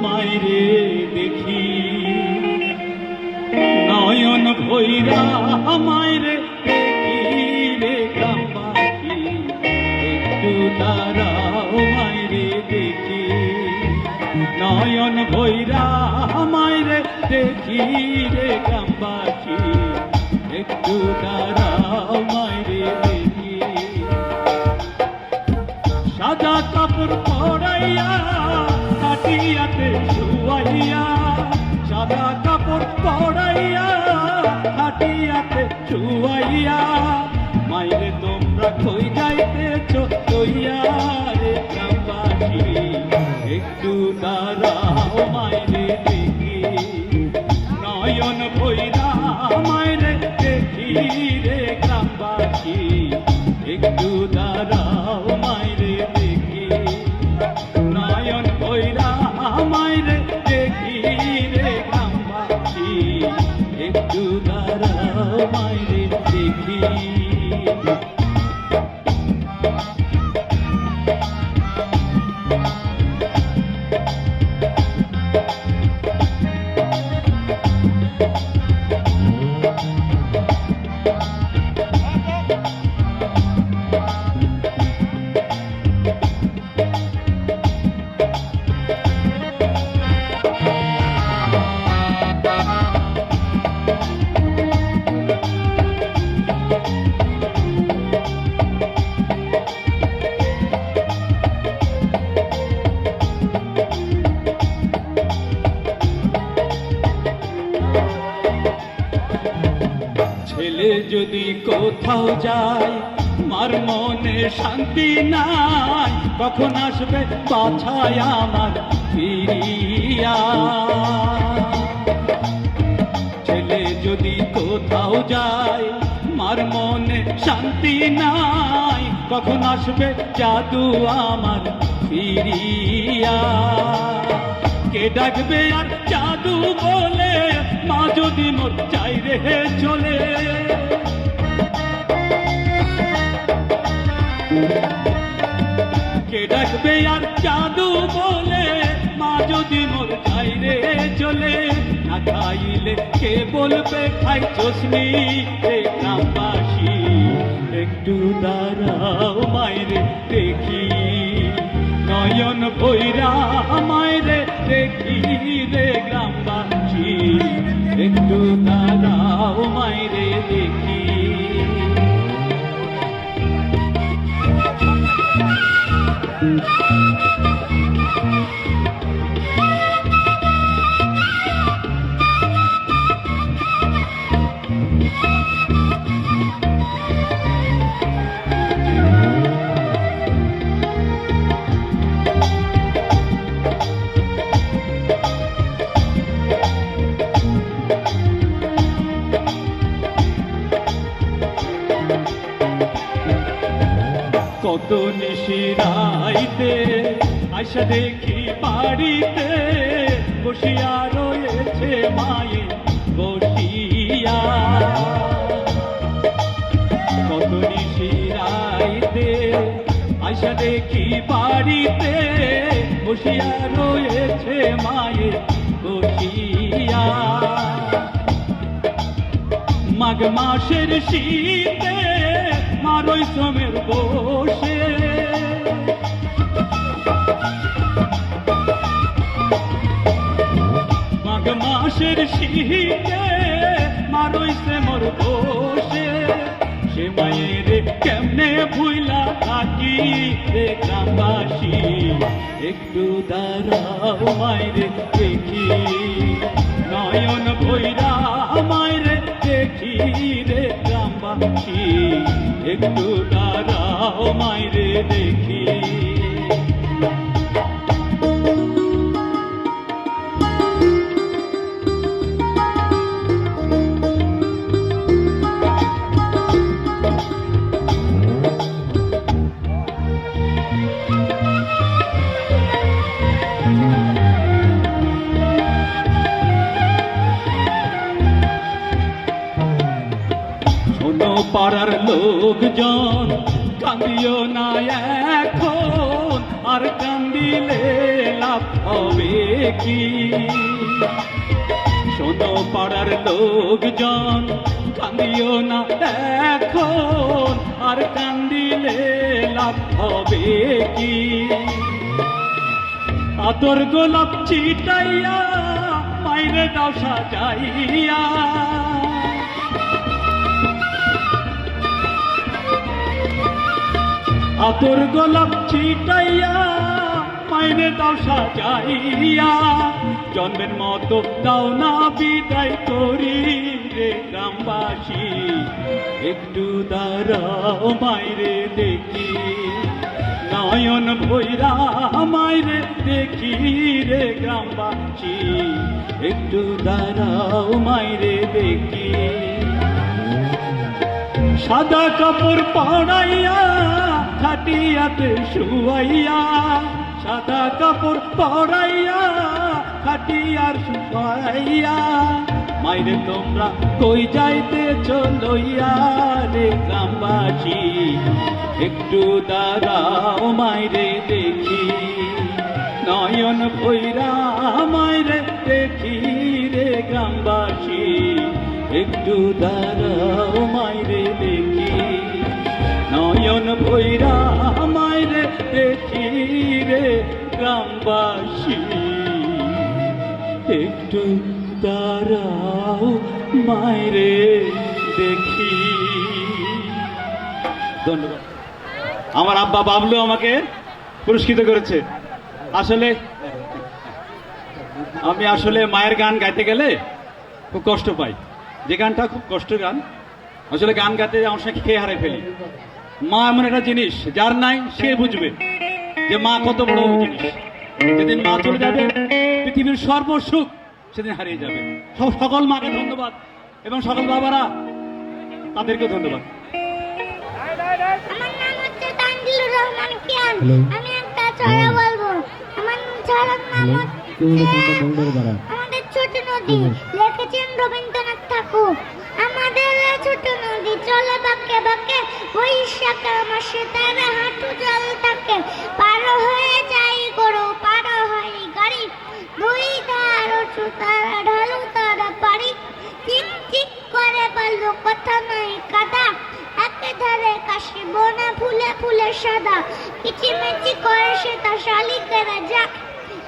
মাইরে দেখি নয়ন ভৈরা মাইরে দেখি রে গ্রাম পাখি একটু দাঁড়াও মাইরে দেখি নয়ন ভৈরা মাইরে দেখি রে গ্রাম পাখি একটু দাঁড়াও মাইরে দেখি সাদা কাপড় পরাইয়া খাটিয়াতে শুয়াইয়া সাদা কাপড় পরাইয়া খাটিয়াতে শুয়াইয়া মাইরে তোমরা কই যাইতেছ কইয়া রে গ্রাম পাখি একটু দাঁড়াও মাইরে দেখি নয়ন ভৈরা মাইরে দেখি রে গ্রাম পাখি একটু দাঁড়াও মাইরে দেখি নয়ন ভৈরা মাইরে দেখি রে গ্রাম পাখি একটু দাঁড়াও মাইরে দেখি ছেলে যদি কোথাও যায় মার মনে শান্তি নাই কখন আসবে বাছায় আমার ফিরিয়া ছেলে যদি কোথাও যায় মার মনে শান্তি নাই কখন আসবে জাদু আমার ফিরিয়া কে ডাকবে আর জাদু বলে মা যদি মোর চাই রে চলে কে ডাকবে আর জাদু বলে মা যদি মোর চাই রে চলে না খাইলে কে বলবে খাই চোষনি রে গ্রামবাসী একটু দাঁড়াও মাইরে দেখি নয়ন ভৈরা মাইরে দেখি রে গ্রামবাসী একটু দাঁড়াও মাইরে দেখি কত নিশিরাইতে আশা দেখি বাড়িতে বসিয়া রয়েছে মায়ে বসিয়া কত নিশিরাইতে আশা দেখি বাড়িতে বসিয়া রয়েছে মায়ে বসিয়া মাঘ মাসের শীতে মারই শ্রমের বসে মাঘ মাসের শীতে মারই শ্রমের বসে সে মায়ের কেমনে ভুইলা থাকি রে গ্রামবাসী একটু দাঁড়াও মায়ের দেখি নয়ন ভৈরা মায়ের দেখি রে গ্রামবাসী একটু দাঁড়াও মাইরে দেখি পাড়ার লোকজন কান্দিও না এখন, আর কান্দিলে লাভ হবে কি? শোনো পাড়ার লোকজন, কান্দিও না এখন, আর কান্দিলে লাভ হবে কি? আতর গোলাপ ছিটাইয়া মাইরে দাও সাজাইয়া, আতর গোলাপ ছিটাইয়া মাইরে দাও সাজাইয়া, জন্মের মতো দাও না বিদায় করি রে গ্রামবাসী, একটু দাঁড়াও মাইরে দেখি, নয়ন ভৈরা মাইরে দেখি রে গ্রামবাসী, একটু দাঁড়াও মাইরে দেখি। সাদা কাপড় পরাইয়া খাটিয়াতে শুয়াইয়া, সাদা কাপড় পরাইয়া খাটিয়ার শুয়াইয়া, মাইরে তোমরা কই যাইতেছ লইয়া রে গ্রামবাসী, একটু দাঁড়াও মাইরে দেখি, নয়ন ভৈরা মাইরে দেখি রে গ্রামবাসী, একটু দাঁড়াও মাইরে দেখি, নয়ন ভৈরা মাইরে দেখি রে গ্রামবাসী, একটু দাঁড়াও মাইরে দেখি। ধন্যবাদ। আমার আব্বা বাবলু আমাকে পুরস্কৃত করেছে। আসলে আমি মায়ের গান গাইতে গেলে খুব কষ্ট পাই, যে গানটা খুব কষ্টের গান, আসলে গান গাইতে আমার সাথে খেয়ে হারাই ফেলি। মা এমন একটা জিনিস, যার নাই সে বুঝবে যে মা কত বড় জিনিস। যেদিন মা চলে যাবে পৃথিবীর সর্বসুখ সেদিন হারিয়ে যাবে। সকল মাকে ধন্যবাদ এবং সকল বাবারা তাদেরকেও ধন্যবাদ। আমার নাম হচ্ছে তানজিলুর রহমান কিয়ান। আমি একটা ছড়া বলবো। আমার ছড়ার নাম হচ্ছে আমাদের ছোট নদী, লিখেছেন রবীন্দ্রনাথ ঠাকুর। আমাদের ছোট নদী চলে বাঁকে বাঁকে, বৈশাখের মাসে তার হাঁটু জল থাকে, পার হয়ে যাই গরু, পার হয় গাড়ি, দুই ধার উঁচু তারা ঢালু তারা পারি, চিক চিক করে বললো কথা নাই কাদা, একে ধারে কাশি বনে ফুলে ফুলে সাদা, কিচিমিচি করে সে তার শালিকেরা যাক,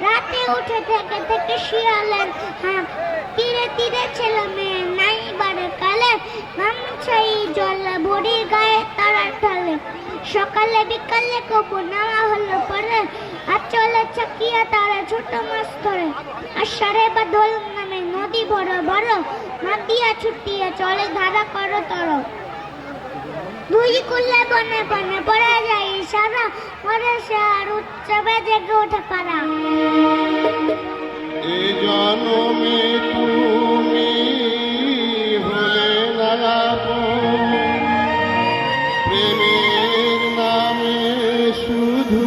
রাতে উঠে থেকে থেকে শিয়ালের হাঁক, তীরে তীরে ছেলে মেয়ে নাই বারে কালে, গামছাই জল ভরি গায়ে তারা ঢালে, সকালে বিকালে কবু নেওয়া হলো পরে, আর চলে চাকিয়া তারা ছোট মাছ ধরে, আর সারে বা দোল নামে নদী বড় বড়, নদিয়া ছুটিয়ে চলে ধারা করো তর, দুই কুলে বনে বনে পড়ে যায় সারা, পরে সে আর উৎসবে জেগে ওঠে পারা। এ জন্মে তুমি হলে না প্রেমের নামে শুধু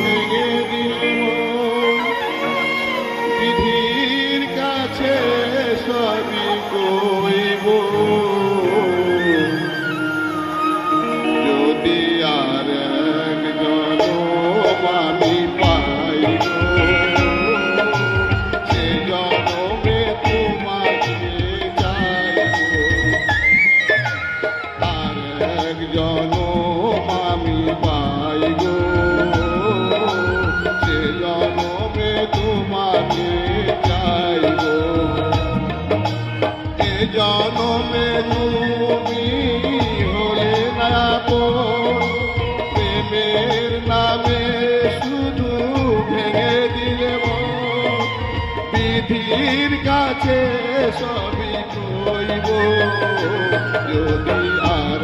ভেঙে দিল, বিধির কাছে সবই কইব, যদি আর এক জনম আমি পাইব, সে জনমে তোমাকে চাইব, আর এক জনম আমি পাইব, সে জনমে তোমাকে চাইব, এ জনমে তুমি হলে না প্রেমের নামে শুধু ভেঙে দিলে মন, বিধির কাছে সবই কইব, যদি আর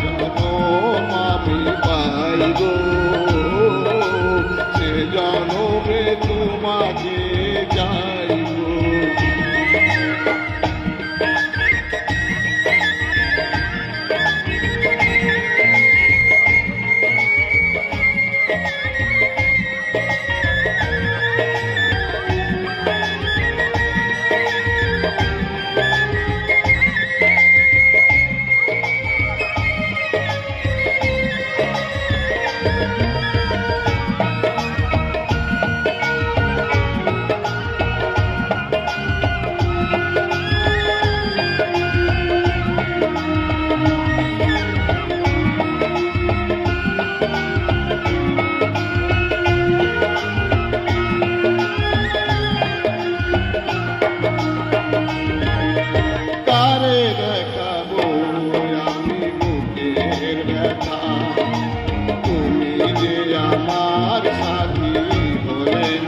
জনম আমি পাইব, সে জনমে তোমাকে চাইব।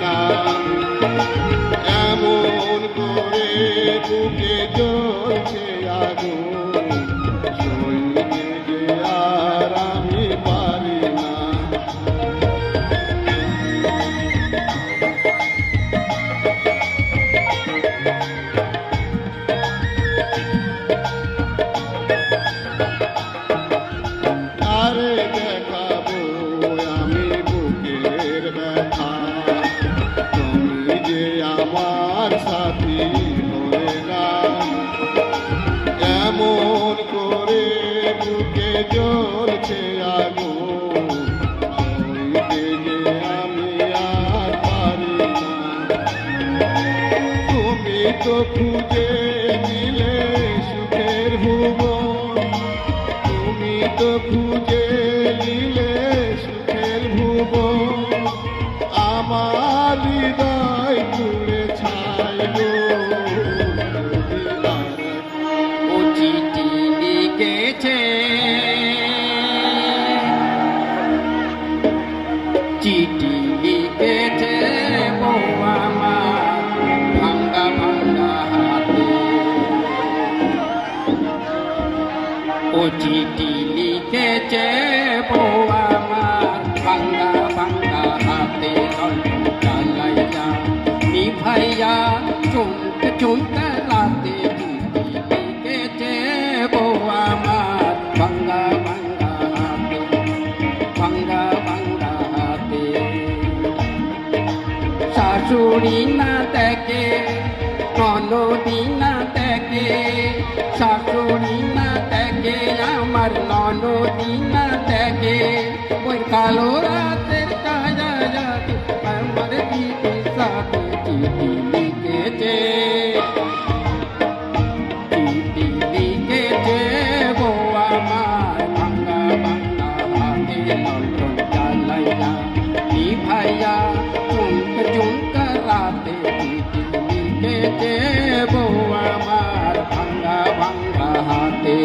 না, এমন করে বুকে জ্বলছে আগুন, সইতে যে আর আমি পারি না। আরে দেখাবো আমি বুকের ব্যথা, তুমি যে আমার সাথী হলে না, এমন করে বুকে জ্বলছে আগুন, সইতে যে আমি আর পারি না। তুমি তো খুঁজে দিলে সুখের ভুবন, তুমি তো খুঁজে দিলে সুখের ভুবন, আমার হৃদয় পুড়ে ছাই গো। ও চিঠি লিখেছে, চিঠি লিখেছে বউ আমার ভাঙ্গা ভাঙ্গা হাতে। ও চিঠি লিখেছে বউ আমার ভাঙ্গা ভাঙ্গা হাতে, জ্বালাইয়া নিভাইয়া চমকে চমকে রাতে। চিঠি লিখেছে বউ আমার ভাঙ্গা ভাঙ্গা হাতে, ভাঙ্গা ভাঙ্গা হাতে। শাশুড়ি না দেখে, ননদি না দেখে, শাশুড়ি না দেখে, আমার ননদি না দেখে, ওই কালো রাতের কাজা যাতে আমার দিদির সাথে চিঠি লিখেছে, চিঠি লিখেছে বউ আমার ভাঙ্গা ভাঙ্গা হাতে। লন্ঠন জ্বালাইয়া নিভাইয়া চুমক চুমক রাতে, চিঠি লিখেছে বউ আমার ভাঙ্গা ভাঙ্গা হাতে।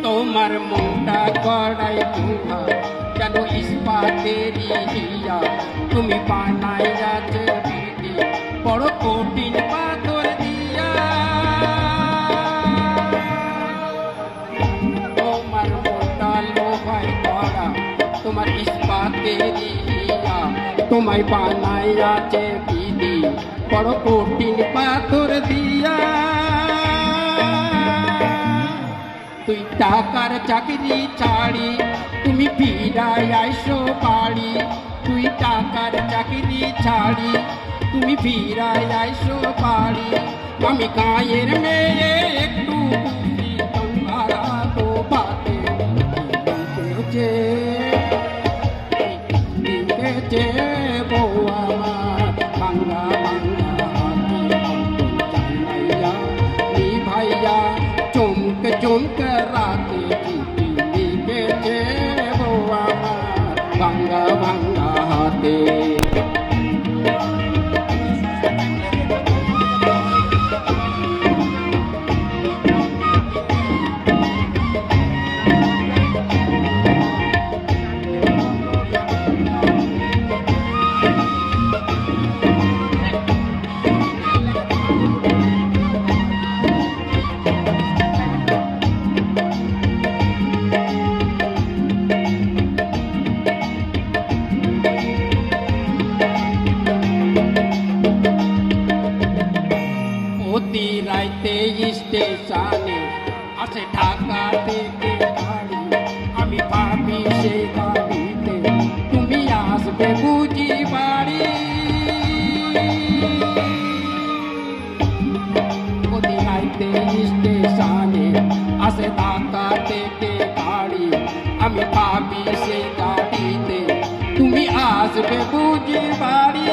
তোমার মুন্ডা কড়াই চুহা কেন ইস্পাতেরি হিয়া, তুমি বানাই যাচ্ছে বিধি বড় কঠিন পাথর দিয়া। তোমার মুন্ডা লোহাই কড়া, তোমার ইস্পাতেরি হিয়া, তোমায় বানাই যাচ্ছে বিধি বড় কঠিন পাথর দিয়া। তুই টাকার চাকরি ছাড়ি তুমি ফিরাই আইসো বাড়ি, তুই টাকার চাকরি ছাড়ি তুমি ফিরাই আইসো বাড়ি। আমি গায়ের মেয়ে একটু খুশি তোমারা তো বাতে লিখেছে, লিখেছে বউ আমার ভাঙ্গা ভাঙ্গা হাতে। জানাইয়া নিভাইয়া চমকে চমকে রাতে, চিঠি লিখেছে বউ আমার ভাঙ্গা ভাঙ্গা হাতে। আসবে বুঝি বাড়ি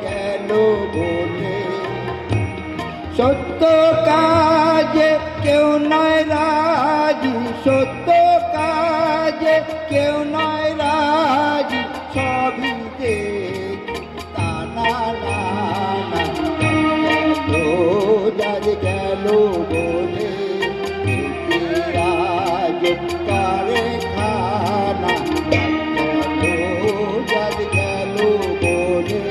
গেল বলে সত্য কাজে কেউ নয় রাজি, সত্য কাজে কেউ নয় রাজি, সবই দেখি টানা নানা। যার গেল বলে আজ কারে খানা, যার গেল বলে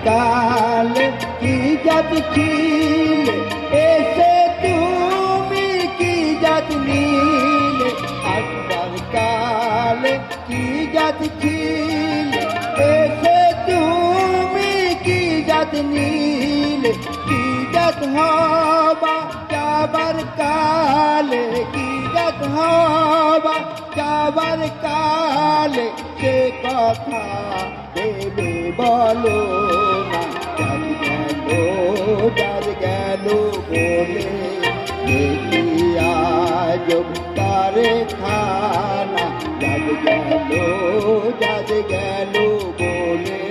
কালে কি জাত ছিলে এসে তুমি কি জাত নিলে, আজকাল কালে কি জাত ছিলে এসে তুমি কি জাত নিলে, কি জাত হবা যাবার কালে, কি জাত হবা যাবার কালে, সে কথা দেবে বলো না। যার গেল বলে দেখি আজ তারে খানা, যার গেল বলে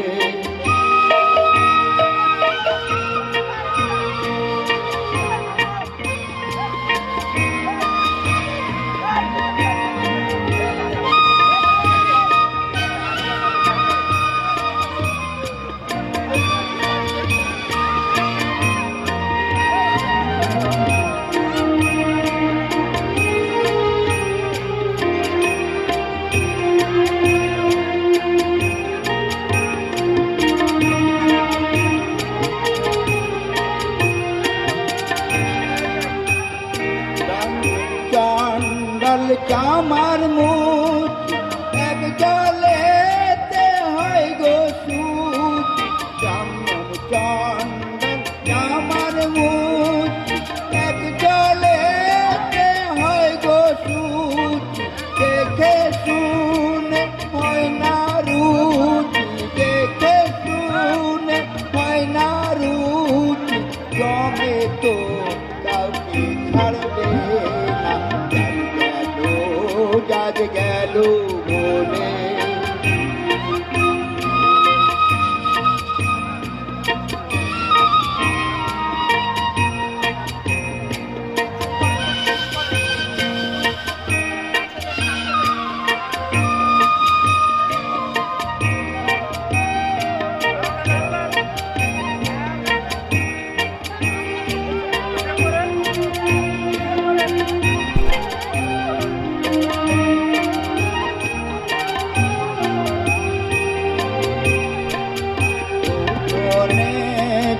চণ্ডাল চামার মুখ এক জলেতে হয় গো সুখ, চণ্ডাল চামার মুখ এক জলেতে হয় গো সুখ, দেখে শুনে হয় না রুচি, দেখে শুনে হয় না রুচি, জমে তো কাউকে ছাড়বে না। যার গেল বলে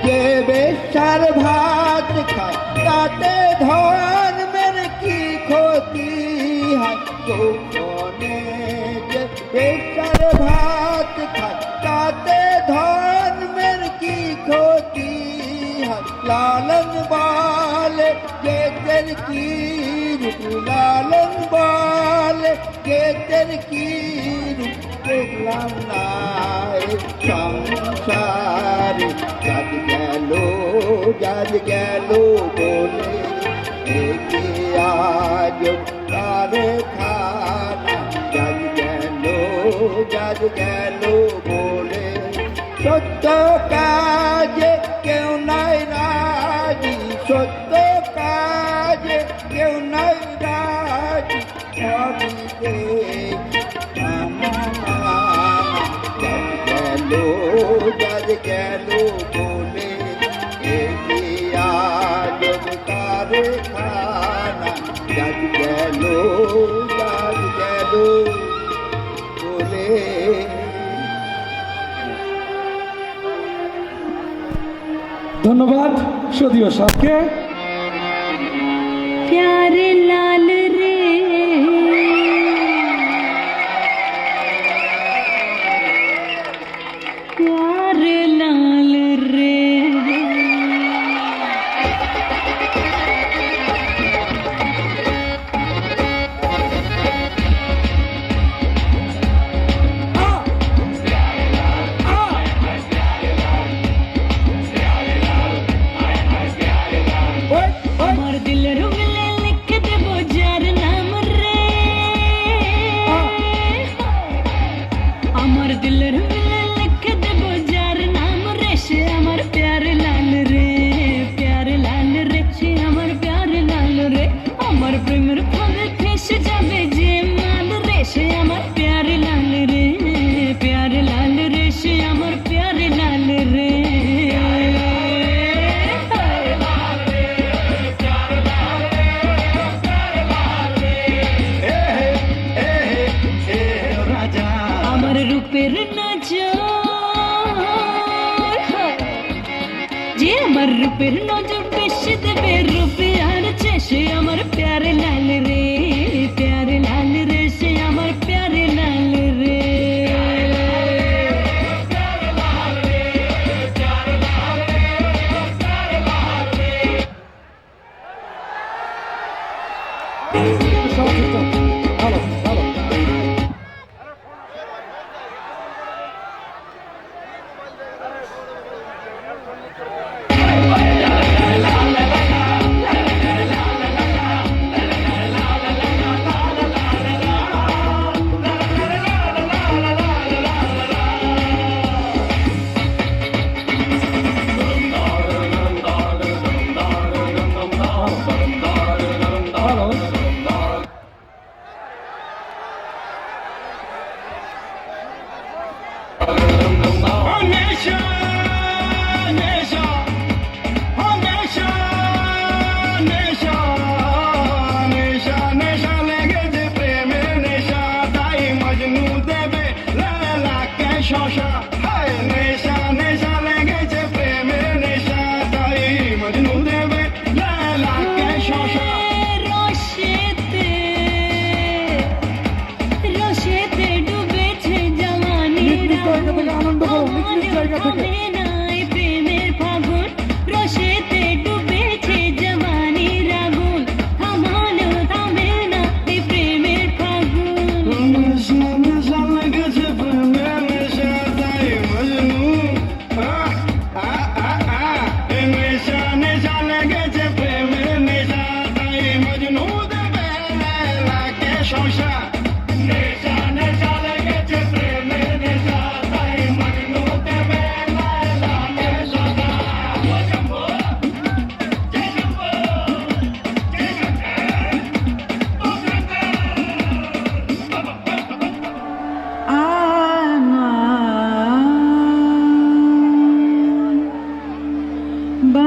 যে বেশার ভাত খায় তাতে ধর্মের কি ক্ষতি হয়, গোপনে যে বেশার ভাত খায় তাতে ধর্মের কি ক্ষতি হয়, লালন বলে যেতের কি রূপ, লালন বলে যেতের কি রূপ, দেখলাম না সংসারে। যার গেল বলে দেখি আজ তারে খানা, যার গেল বলে সত্য কাজে কেউ নাই রাজি, সত্য কাজে কেউ নাই রাজি, সবই দেখি যার গেল বলে আজ তারে খানা, যার গেল বলে। ধন্যবাদ সদীয় সাহকে। प्यारे लाल रे प्यारे लाल रे আমার দিলের মিলে লিখে দেব যার নাম রে আমার দিলের মিলে লিখে দেব যার নাম রে সে আমার প্যারে লাল রে সে আমার প্যারে লাল রে আমার প্রেমের ফাঁদে ফেসে যাবে যে মাল রে সে আমার প্যারে লাল রে সে আমার প্যারে লাল রে আমার রূপের নজর যে আমার রূপের নজর বেশি দেবে রূপে আর সে আমার প্যারে লাল রে সে আমার প্যারে লাল রে রসেতে ডুবেছে জওয়ানি নাই প্রেমের ফাগুন রসেতে ডুবেছে জওয়ানি রাগুন থামানো থামে না এই প্রেমের ফাগুন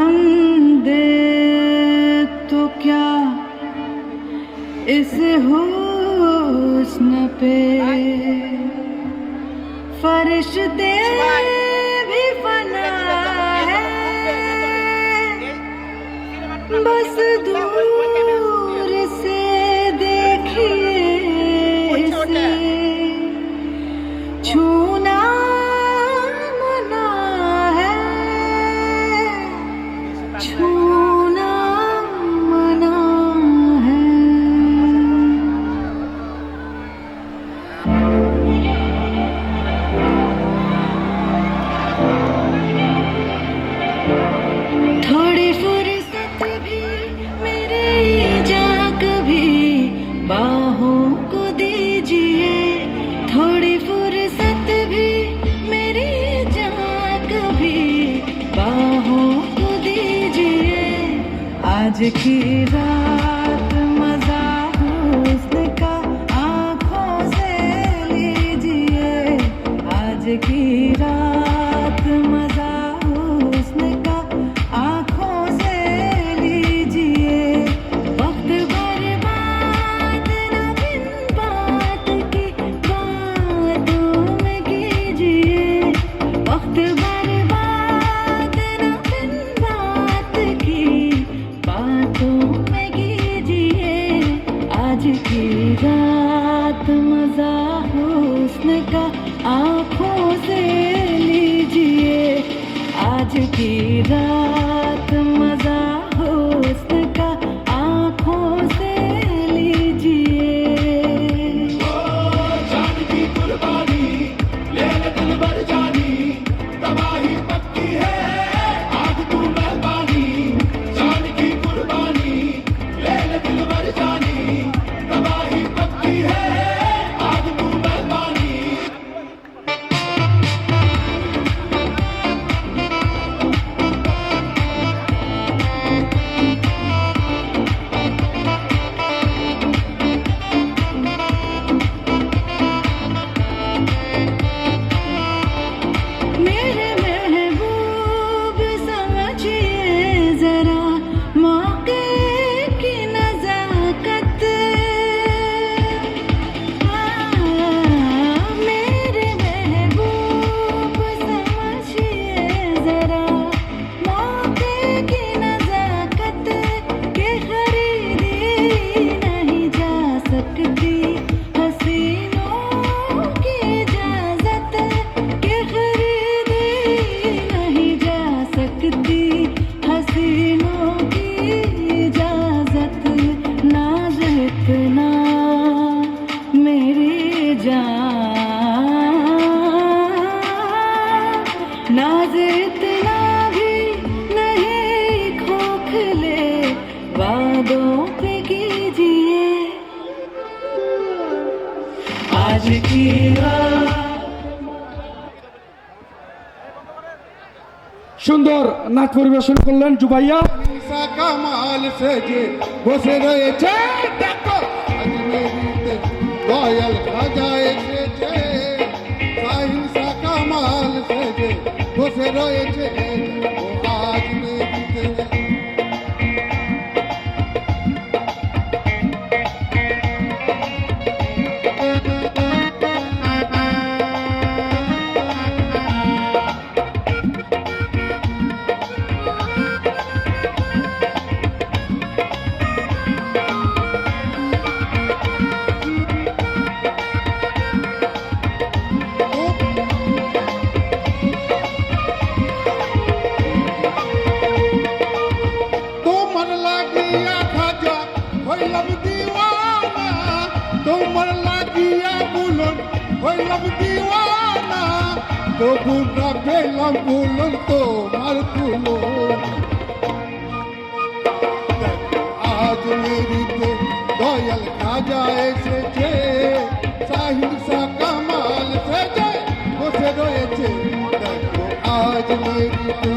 बंदे तो क्या इस हुस्न पे फरिश्ते भी फना है बस दूर से देखिए इसे छूना मना है छूना मना है थोड़ी फुर्सत भी मेरे जाग भी बाहों को दीजिए थोड़ी फुर्सत भी मेरी जाग भी बाहों को दीजिए आज की रात मजा हुस्न का आँखों से लीजिए आज की रात मजा हुस्न का आँखों से लीजिए वक्त बर्बाद न बिन बात की बातों में कीजिए वक्त बर्बाद न बिन बात की बातों में कीजिए की रात मजा हुस्न का आँखों से लीजिए आज की रात मजा हुस्न का आँखों से लीजिए मेरे महबूब समझिए जरा मौके की नजाकत मेरे महबूब समझिए जरा मौके की नजाकत के खरीदी नहीं जा सकती हसीनों की इजाजत के खरीदी नहीं जा सकती हसीनों की इजाजत नाज इतना मेरी जान नाज इतना भी नहीं खोखले वादों पे कीजिए आज की रात সুন্দর নাচ পরিবেশন করলেন জুবাইয়া। হিংসা কামাল সেজে বসে রয়েছে দেখো আজমেরিতে দয়াল খাজা এসেছে হিংসা কামাল সেজে বসে রয়েছে ও আজমেরিতে তোমার লাগিয়া খাজা হইলাম দিওয়ানা তোমার লাগিয়া বুলন হইলাম দিওয়ানা তবু না পেলাম বুলন তোমার তুলো আজ মেরিতে দয়াল খাজা এসেছে সাহিংসা কামাল সেজে বসে রয়েছে দেখো আজ মেরিতে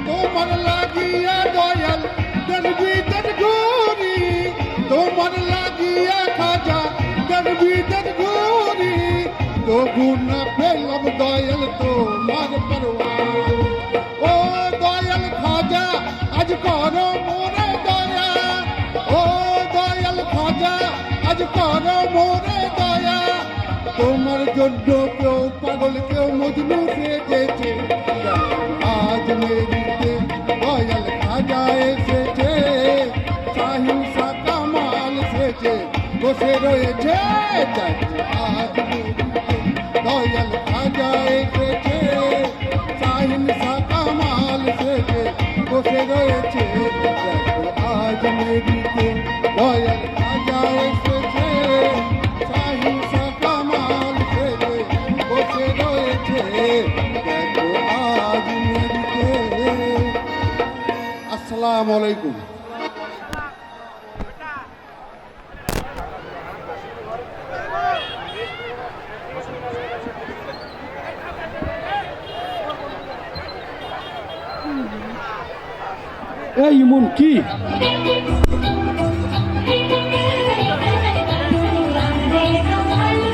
তোমার লাগিয়া দয়াল দেখবি ঘুরি তোমার লাগিয়া খাজা দেখবি ঘুরি তবু না পেলাম দয়াল তোমার পরওয়ার ও দয়াল খাজা আজ করো মোরে দয়া ও দয়াল খাজা আজ করো মোরে দয়া তোমার জন্য কেউ পাগল কেউ মজনু সেজেছে আজ মেরিতে দয়াল খাজা এসেছে সাহিংসা কামাল সেজে বসে রয়েছে আজ মেরিতে দয়াল খাজা এসেছে সাহিংসা কামাল সেজে বসে রয়েছে আজ মেরিতে দয়াল খাজা এসেছে সাহিংসা কামাল সেজে বসে রয়েছে দেখো আজ মেরিতে আসসালামু আলাইকুম এই ইমন কি Thank you.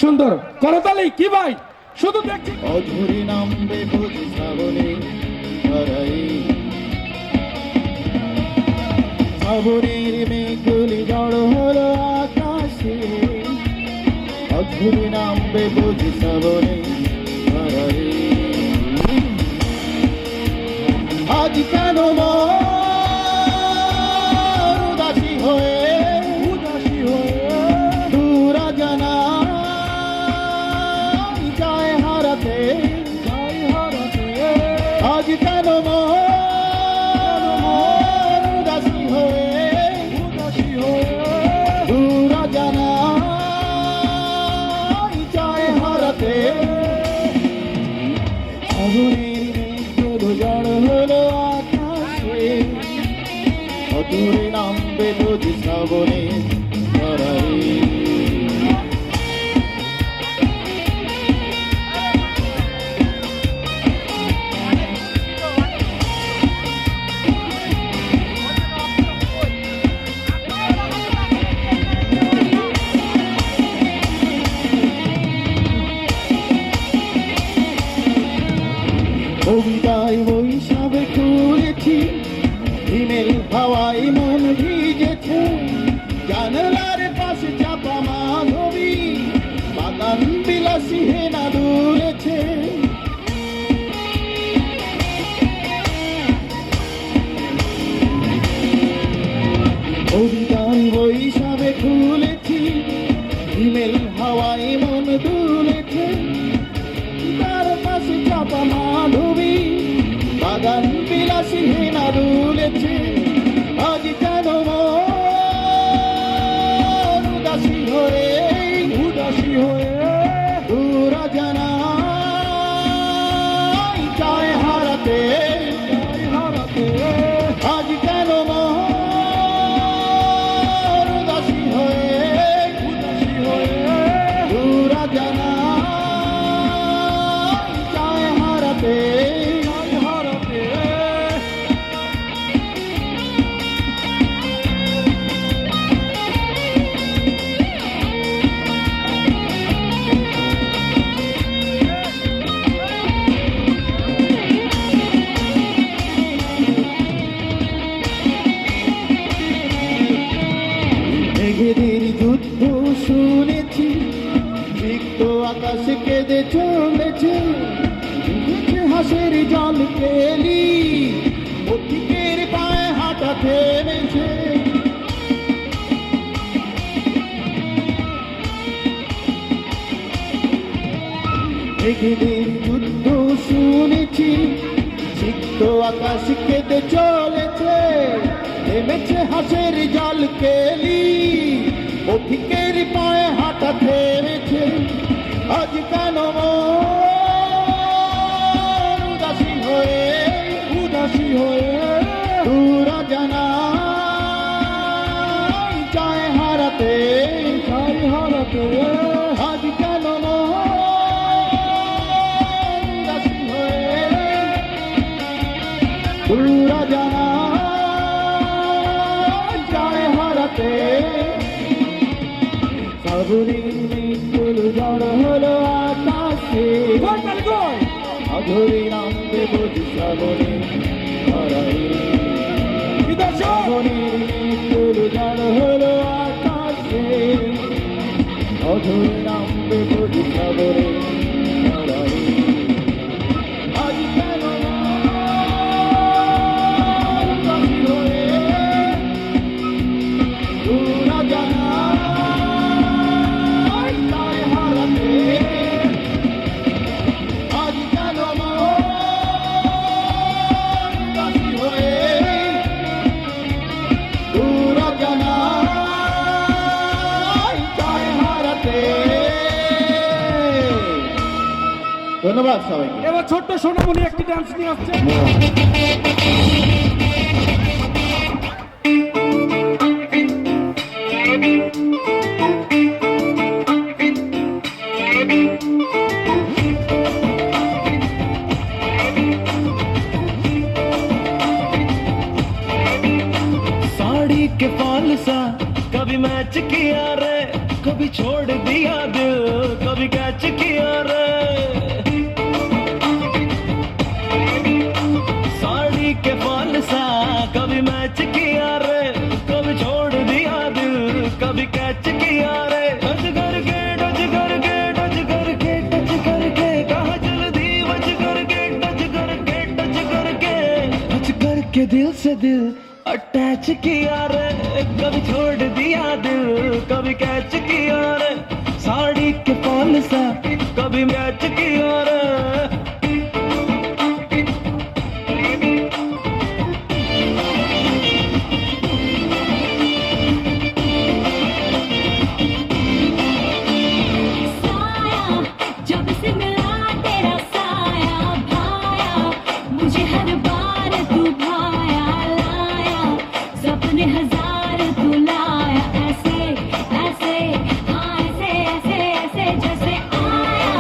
সুন্দর করতালি কি ভাই শুধু দেখছি অধুরি নামবে বুঝি শ্রাবণে ধরাই শ্রাবণের মেঘগুলি জড় হলো আকাশে অধুরি নামবে বুঝি শ্রাবণে ধরাই আজ কেন উদাসী হয়ে দূরা জানা যায় হারাতে আজ কেন উদাসী হয়ে দূরা জানা যায় হারাতে আগুনের মেঘগুলো জড় হলো আকাশে অদূরে নামবে বুঝি শ্রাবণে ধরাই কবিতায় বৈশাখে খুলেছি হিমেল হাওয়ায় মন ভিজেছে জানলার পাশে চাপা মাধবী বাগান বিলাসী হেনা দুলেছে কবিতায় বৈশাখে খুলেছি হিমেল হাওয়ায় মন দুলেছে তার পাশে চাপা মাধবী বাগান বিলাসী হেনা দুলেছে আজ কেন উদাসী হয়ে দূরা জানা চায় হারাতে আজ কেন উদাসী হয়ে দূরা জানা চায় হারাতে মেঘেদের যুদ্ধ শুনেছি সিক্ত আকাশ কেঁদে চলেছে দেখেছে হাসের জল কেলি পথিকের পায়ে হাঁটা থেমেছে মেঘেদের যুদ্ধ শুনেছি সিক্ত আকাশ কেঁদে চলেছে থেমেছে হাসের জল কেলি পথিকের পায়ে হাঁটা থেমেছে আজ কেন উদাসী হয়ে দূরা জানা চায় হারাতে আজ কেন উদাসী হয়ে দূরা জানা চায় হারাতে শ্রাবণের মেঘগুলো জড় হলো আকাশে অধুরি নামবে বুঝি শ্রাবণে ধরাই শ্রাবণের মেঘগুলো জড় হলো আকাশে অধুরি নামবে বুঝি শ্রাবণে ধরাই আজ কেন উদাসী হয়ে দূরা জানা চায় হারাতে আজ কেন উদাসী হয়ে দূরা জানা চায় হারাতে ধন্যবাদ সবাইকে এবার ছোট্ট সোনামণি একটি ডান্স নিয়ে আসছে साड़ी के फाल सा कभी मैच किया रे कभी छोड़ दिया दिल कभी किया रे कभी छोड़ दिया दिल कभी कैच किया रे टच करके टच करके टच करके टच करके कहाँ चल दी बच करके टच करके टच करके टच करके दिल से दिल अटैच किया रे कभी छोड़ दिया दिल कभी कैच किया रे साड़ी के फॉल सा कभी मैच किया रे जब से मिला तेरा साया भाया मुझे हर बार तू भाया लाया सपने हजार तू लाया ऐसे ऐसे हाँ ऐसे ऐसे ऐसे जैसे आया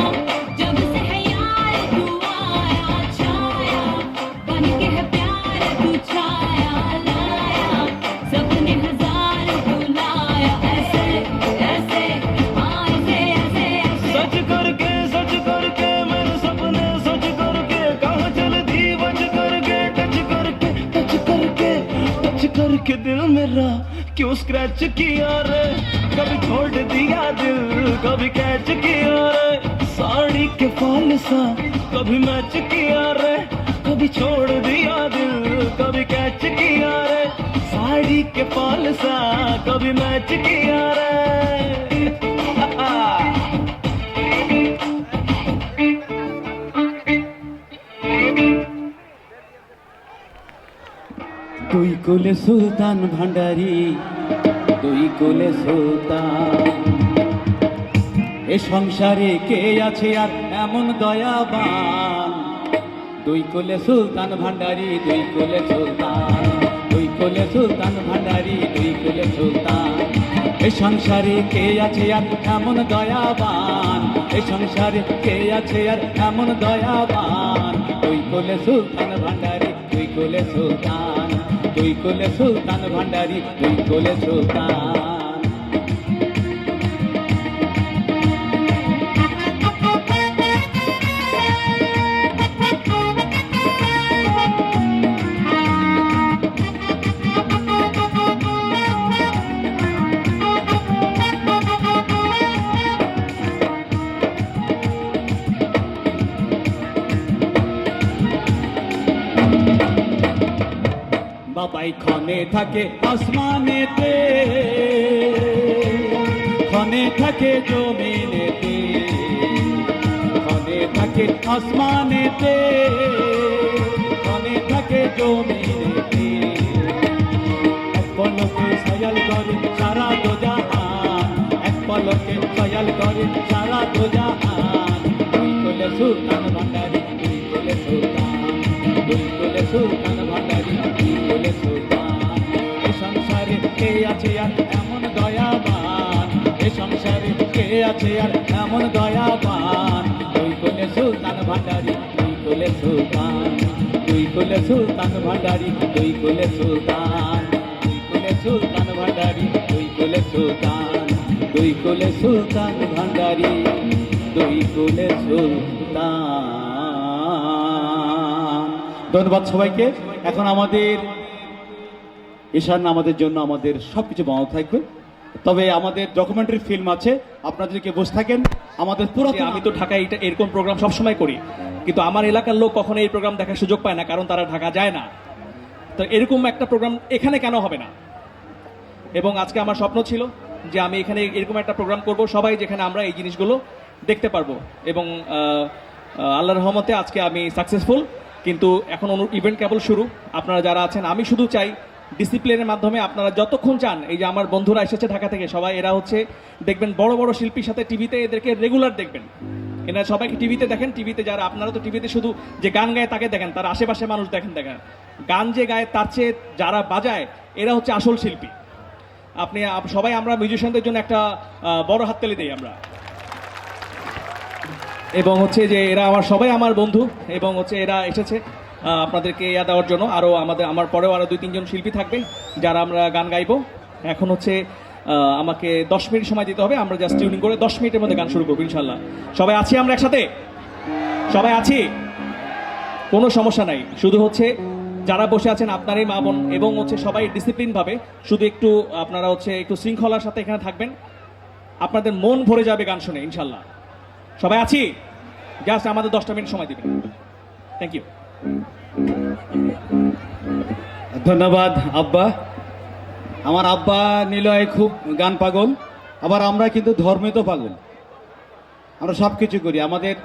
जब से है यार तू आया छाया बन के है प्यार तू छाया लाया सपने हजार तू लाया ऐसे ऐसे हाँ ऐसे ऐसे ऐसे सच करके मेरे सपने सच करके कहाँ चल दी बच करके टच करके टच करके टच करके दिल मेरा क्यों स्क्रैच किया रे कभी छोड़ दिया दिल कभी कैच किया रे साड़ी के फॉल सा कभी मैच किया रे कभी छोड़ दिया दिल कभी कैच किया रे साड़ी के फॉल सा कभी मैच किया रे দুই কোলে সুলতান ভান্ডারি দুই কোলে সুলতান এ সংসারে কে আছে আর এমন দয়াবান দুই কোলে সুলতান ভান্ডারি দুই কোলে সুলতান দুই কোলে সুলতান ভান্ডারি দুই কোলে সুলতান এ সংসারে কে আছে আর এমন দয়াবান এ সংসারে কে আছে আর এমন দয়াবান দুই কোলে সুলতান ভান্ডারি দুই কোলে সুলতান দুই কোলে সুলতান ভান্ডারি দুই কোলে সুলতান বাবাই ক্ষণে থাকে আসমানেতে ক্ষণে থাকে জমিনেতে ক্ষণে থাকে আসমানেতে ক্ষণে থাকে জমিনেতে এক পলকে সয়াল করে সারা দোজাহান এক পলকে সয়াল করে সারা দোজাহান দুই কোলে সুলতান ভান্ডারি দুই কোলে সুলতান দুই কোলে সুলতান ভান্ডারি দুই কোলে সুলতান এ সংসারে কে আছে আর এমন দয়াবান এ সংসারে কে আছে আর এমন দয়াবান দুই কোলে সুলতান ভান্ডারি দুই কোলে সুলতান দুই কোলে সুলতান ভান্ডারি দুই কোলে সুলতান দুই কোলে সুলতান ভান্ডারি দুই কোলে সুলতান দুই কোলে সুলতান ভান্ডারি দুই কোলে সুলতান। ধন্যবাদ সবাইকে। এখন আমাদের ঈশান আমাদের জন্য আমাদের সবকিছু বন্ধ থাকবে, তবে আমাদের ডকুমেন্টারি ফিল্ম আছে, আপনারা যদি কেউ বসে থাকেন আমাদের পুরো। আমি তো ঢাকায় এরকম প্রোগ্রাম সবসময় করি, কিন্তু আমার এলাকার লোক কখনো এই প্রোগ্রাম দেখার সুযোগ পায় না, কারণ তারা ঢাকা যায় না। তো এরকম একটা প্রোগ্রাম এখানে কেন হবে না? এবং আজকে আমার স্বপ্ন ছিল যে আমি এখানে এরকম একটা প্রোগ্রাম করব, সবাই যেখানে আমরা এই জিনিসগুলো দেখতে পারবো। এবং আল্লাহর রহমতে আজকে আমি সাকসেসফুল, কিন্তু এখন ইভেন্ট কেবল শুরু। আপনারা যারা আছেন, আমি শুধু চাই ডিসিপ্লিনের মাধ্যমে আপনারা যতক্ষণ চান, এই যে আমার বন্ধুরা এসেছে ঢাকা থেকে, সবাই এরা হচ্ছে দেখবেন বড় বড় শিল্পীর সাথে টিভিতে এদেরকে রেগুলার দেখবেন। এনারা সবাইকে টিভিতে দেখেন, টিভিতে যারা, আপনারা তো টিভিতে শুধু যে গান গায় তাকে দেখেন, তার আশেপাশে মানুষ দেখেন। গান যে গায় তার চেয়ে যারা বাজায় এরা হচ্ছে আসল শিল্পী। আপনি সবাই আমরা মিউজিশিয়ানদের জন্য একটা বড় হাততালি দিই আমরা। এবং হচ্ছে যে এরা সবাই আমার বন্ধু, এবং হচ্ছে এরা এসেছে আপনাদেরকে ইয়া দেওয়ার জন্য। আরও আমার পরেও আরও 2-3 জন শিল্পী থাকবে যারা আমরা গান গাইবো। এখন হচ্ছে আমাকে 10 মিনিট সময় দিতে হবে, আমরা জাস্ট টিউনিং করে 10 মিনিটের মধ্যে গান শুরু করবো ইনশাল্লাহ। সবাই আছি আমরা একসাথে? সবাই আছি, কোনো সমস্যা নাই। শুধু হচ্ছে যারা বসে আছেন আপনারই মা বোন, এবং হচ্ছে সবাই ডিসিপ্লিন ভাবে, শুধু একটু আপনারা হচ্ছে একটু শৃঙ্খলার সাথে এখানে থাকবেন, আপনাদের মন ভরে যাবে গান শুনে ইনশাল্লাহ। সবাই আছি, জাস্ট আমাদের 10টা মিনিট সময় দিবেন। Thank you. ধন্যবাদ আব্বা। আমার আব্বা নিলয় খুব গান পাগল, আবার আমরা কিন্তু ধর্মে তো পাগল, আমরা সব কিছু করি আমাদের।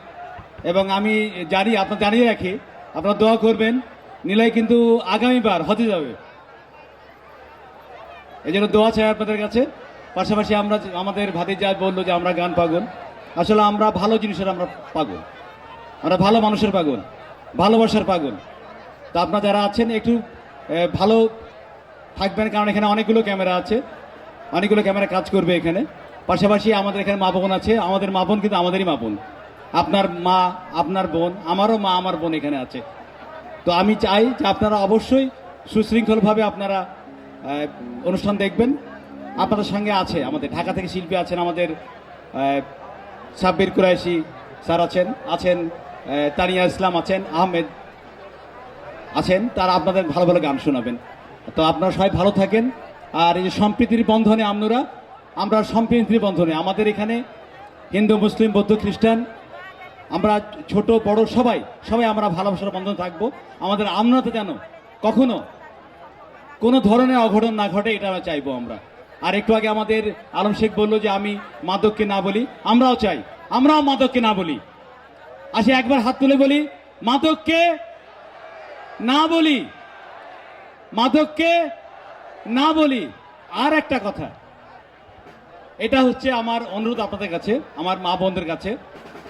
এবং আমি জানি, আপনার জানিয়ে রাখি, আপনারা দোয়া করবেন, নিলয় কিন্তু আগামীবার হজে যাবে, এই জন্য দোয়া চাই আপনাদের কাছে। পাশাপাশি আমরা আমাদের ভাতিজা বললো যে আমরা গান পাগল, আসলে আমরা ভালো জিনিসের আমরা পাগল, আমরা ভালো মানুষের পাগল, ভালোবাসার পাগল। তো আপনারা যারা আছেন একটু ভালো থাকবেন, কারণ এখানে অনেকগুলো ক্যামেরা আছে, অনেকগুলো ক্যামেরা কাজ করবে এখানে। পাশাপাশি আমাদের এখানে মা বোন আছে, আমাদের মা বোন কিন্তু আমাদেরই মা বোন, আপনার মা আপনার বোন, আমারও মা আমার বোন এখানে আছে। তো আমি চাই যে আপনারা অবশ্যই সুশৃঙ্খলভাবে আপনারা অনুষ্ঠান দেখবেন। আপনাদের সঙ্গে আছে আমাদের ঢাকা থেকে শিল্পী আছেন, আমাদের সাব্বির কুরাইশি স্যার আছেন তানিয়া ইসলাম আছেন, আহমেদ আছেন, তারা আপনাদের ভালো ভালো গান শোনাবেন। তো আপনারা সবাই ভালো থাকেন। আর এই যে সম্প্রীতির বন্ধনে আমরা সম্প্রীতির বন্ধনে, আমাদের এখানে হিন্দু মুসলিম বৌদ্ধ খ্রিস্টান, আমরা ছোট বড় সবাই আমরা ভালোবাসার বন্ধনে থাকবো। আমাদের আমরাতে যেন কখনো কোনো ধরনের অঘটন না ঘটে, এটা আমরা চাইবো আমরা। আর একটু আগে আমাদের আলম শেখ বললো যে আমি মাদককে না বলি, আমরাও চাই আমরাও মাদককে না বলি। আসে একবার হাত তুলে বলি, মাদককে না বলি, মাদককে না বলি। আর একটা কথা, এটা হচ্ছে আমার অনুরোধ আপনাদের কাছে, আমার মা বোনদের কাছে,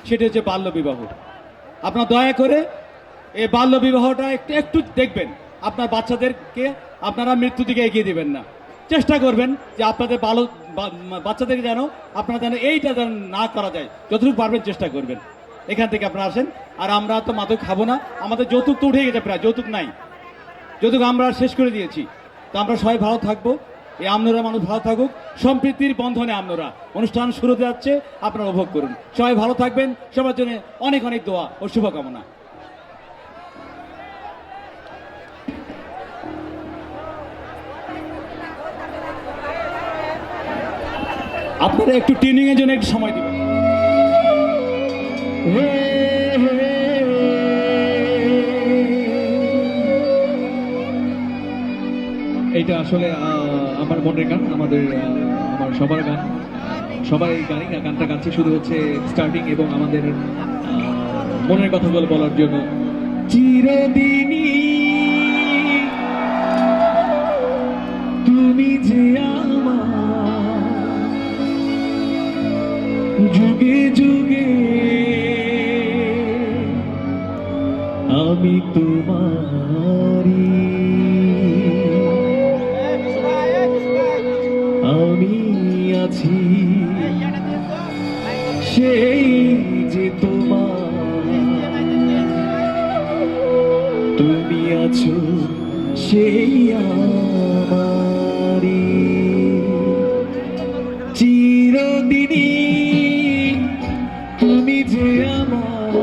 সেটা হচ্ছে বাল্য বিবাহ। আপনারা দয়া করে এই বাল্য বিবাহটা একটু দেখবেন, আপনার বাচ্চাদেরকে আপনারা মৃত্যু দিকে এগিয়ে দিবেন না। চেষ্টা করবেন যে আপনাদের বাচ্চাদেরকে আপনারা যেন এইটা যেন না করা যায়, যতটুকু পারবেন চেষ্টা করবেন। এখান থেকে আপনারা আসেন। আর আমরা তো মাদক খাবো না, আমাদের যৌতুক তো উঠে গেছে, প্রায় যৌতুক নাই, যৌতুক আমরা শেষ করে দিয়েছি। তো আমরা সবাই ভালো থাকবো, এই আমনোরা মানুষ ভালো থাকুক, সম্প্রীতির বন্ধনে আমনোরা অনুষ্ঠান শুরু হতে যাচ্ছে, আপনারা উপভোগ করুন। সবাই ভালো থাকবেন, সবার জন্য অনেক অনেক দোয়া ও শুভকামনা। আপনারা একটু ট্রেনিং এর জন্য একটু সময় দিবেন। এইটা আসলে আমার মনের গান, আমার সবার গান, সবাই গানটা গাচ্ছি, শুধু হচ্ছে স্টার্টিং এবং আমাদের মনের কথাগুলো বলার জন্য। চিরদিনই তুমি যে আমার, যুগে যুগে আমি তোমারি, আমি আছি সেই যে তোমার, তুমি আছো সেই আমারি। চিরদিনই তুমি যে আমার,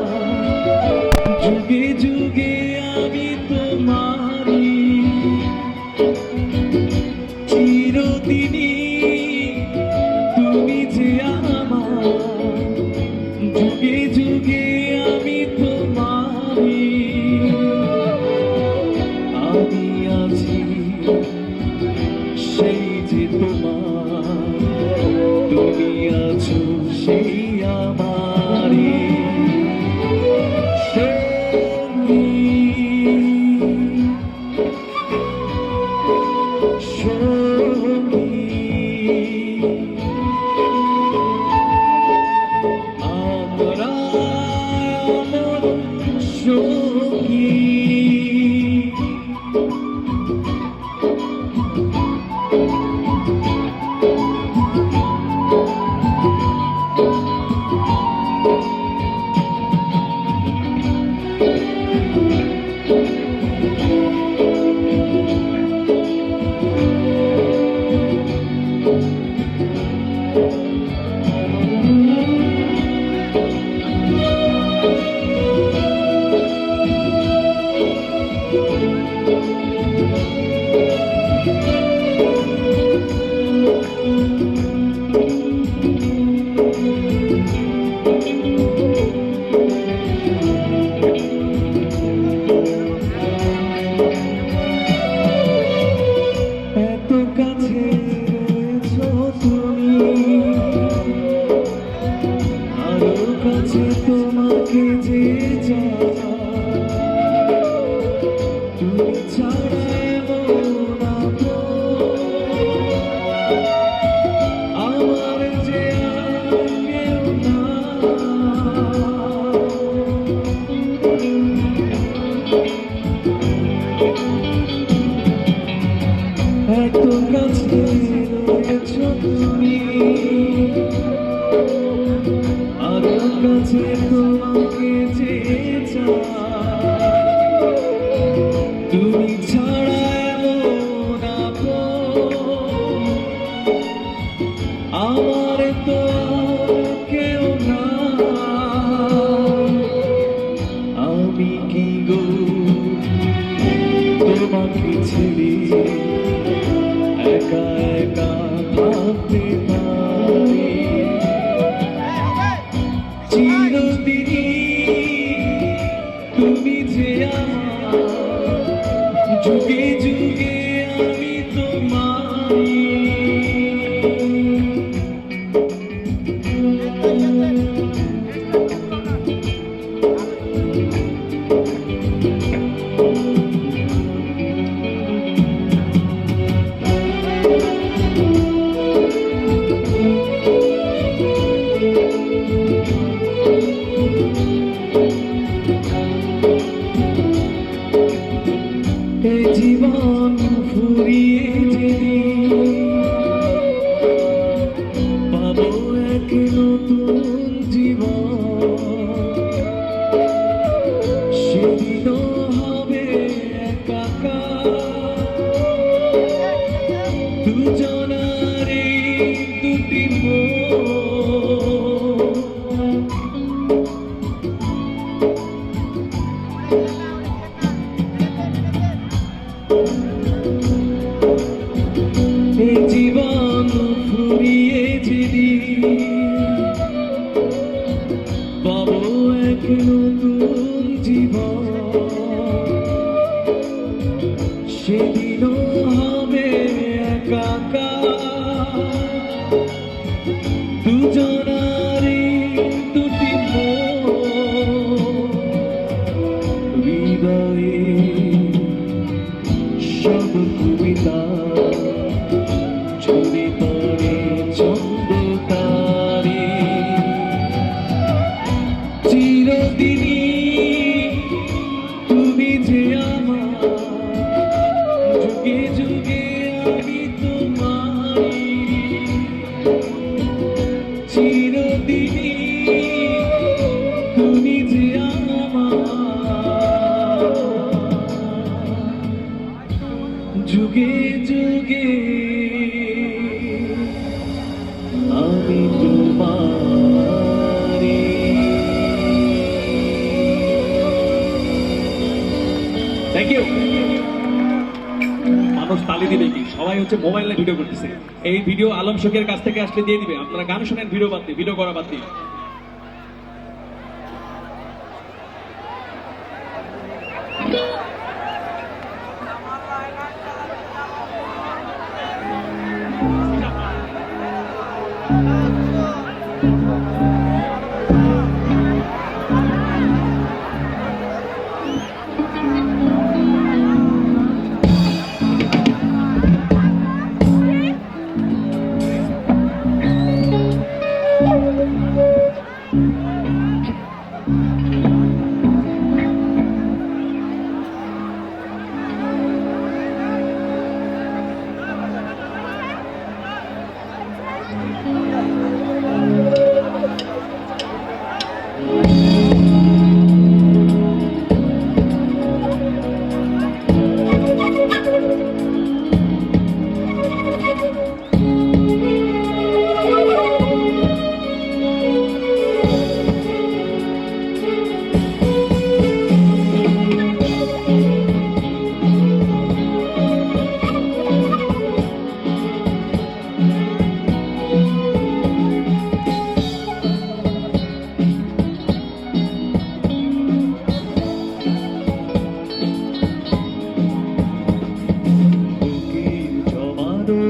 যুগে যুগে আমি তোমারি, চিরদিনই তুমি যে আমার, যুগে যুগে আমি তোমারি, আমি আছি সেই যে তোমার, তুমি আছো সেই আমারি। একা একা ভাবতে পারি চিরদিনই তুমি যে আমার যুগে যুগে আমি তোমার এই জীবন ফুরিয়ে যেদিন পাবো এক নতুন জীবন সেদিনও হবে একাকার দুজনার এই দুটি মন এই জীবন ফুরিয়ে যেদিন পাবো এক নতুন জীবন সেদিনও হবে একাকার দুজনারই দুটি মন হৃদয়ে সব কবিতা ছড়ি পড়ে চন্দ্রতারে চিরদিনই তুমি যে আমার যুগে যুগে আমি তোমার চিরদিনই তুমি যে আমার যুগে যুগে আমি তোমারি থ্যাংক ইউ। মানুষ তালি দিবে কি, সবাই হচ্ছে মোবাইল নিয়ে ভিডিও করতেছে। এই ভিডিও আলম শোকের কাছ থেকে আসলে দিয়ে দিবে, আপনারা গান শোনেন, ভিডিও বাদ দিয়ে, ভিডিও করা বাদ দিয়ে।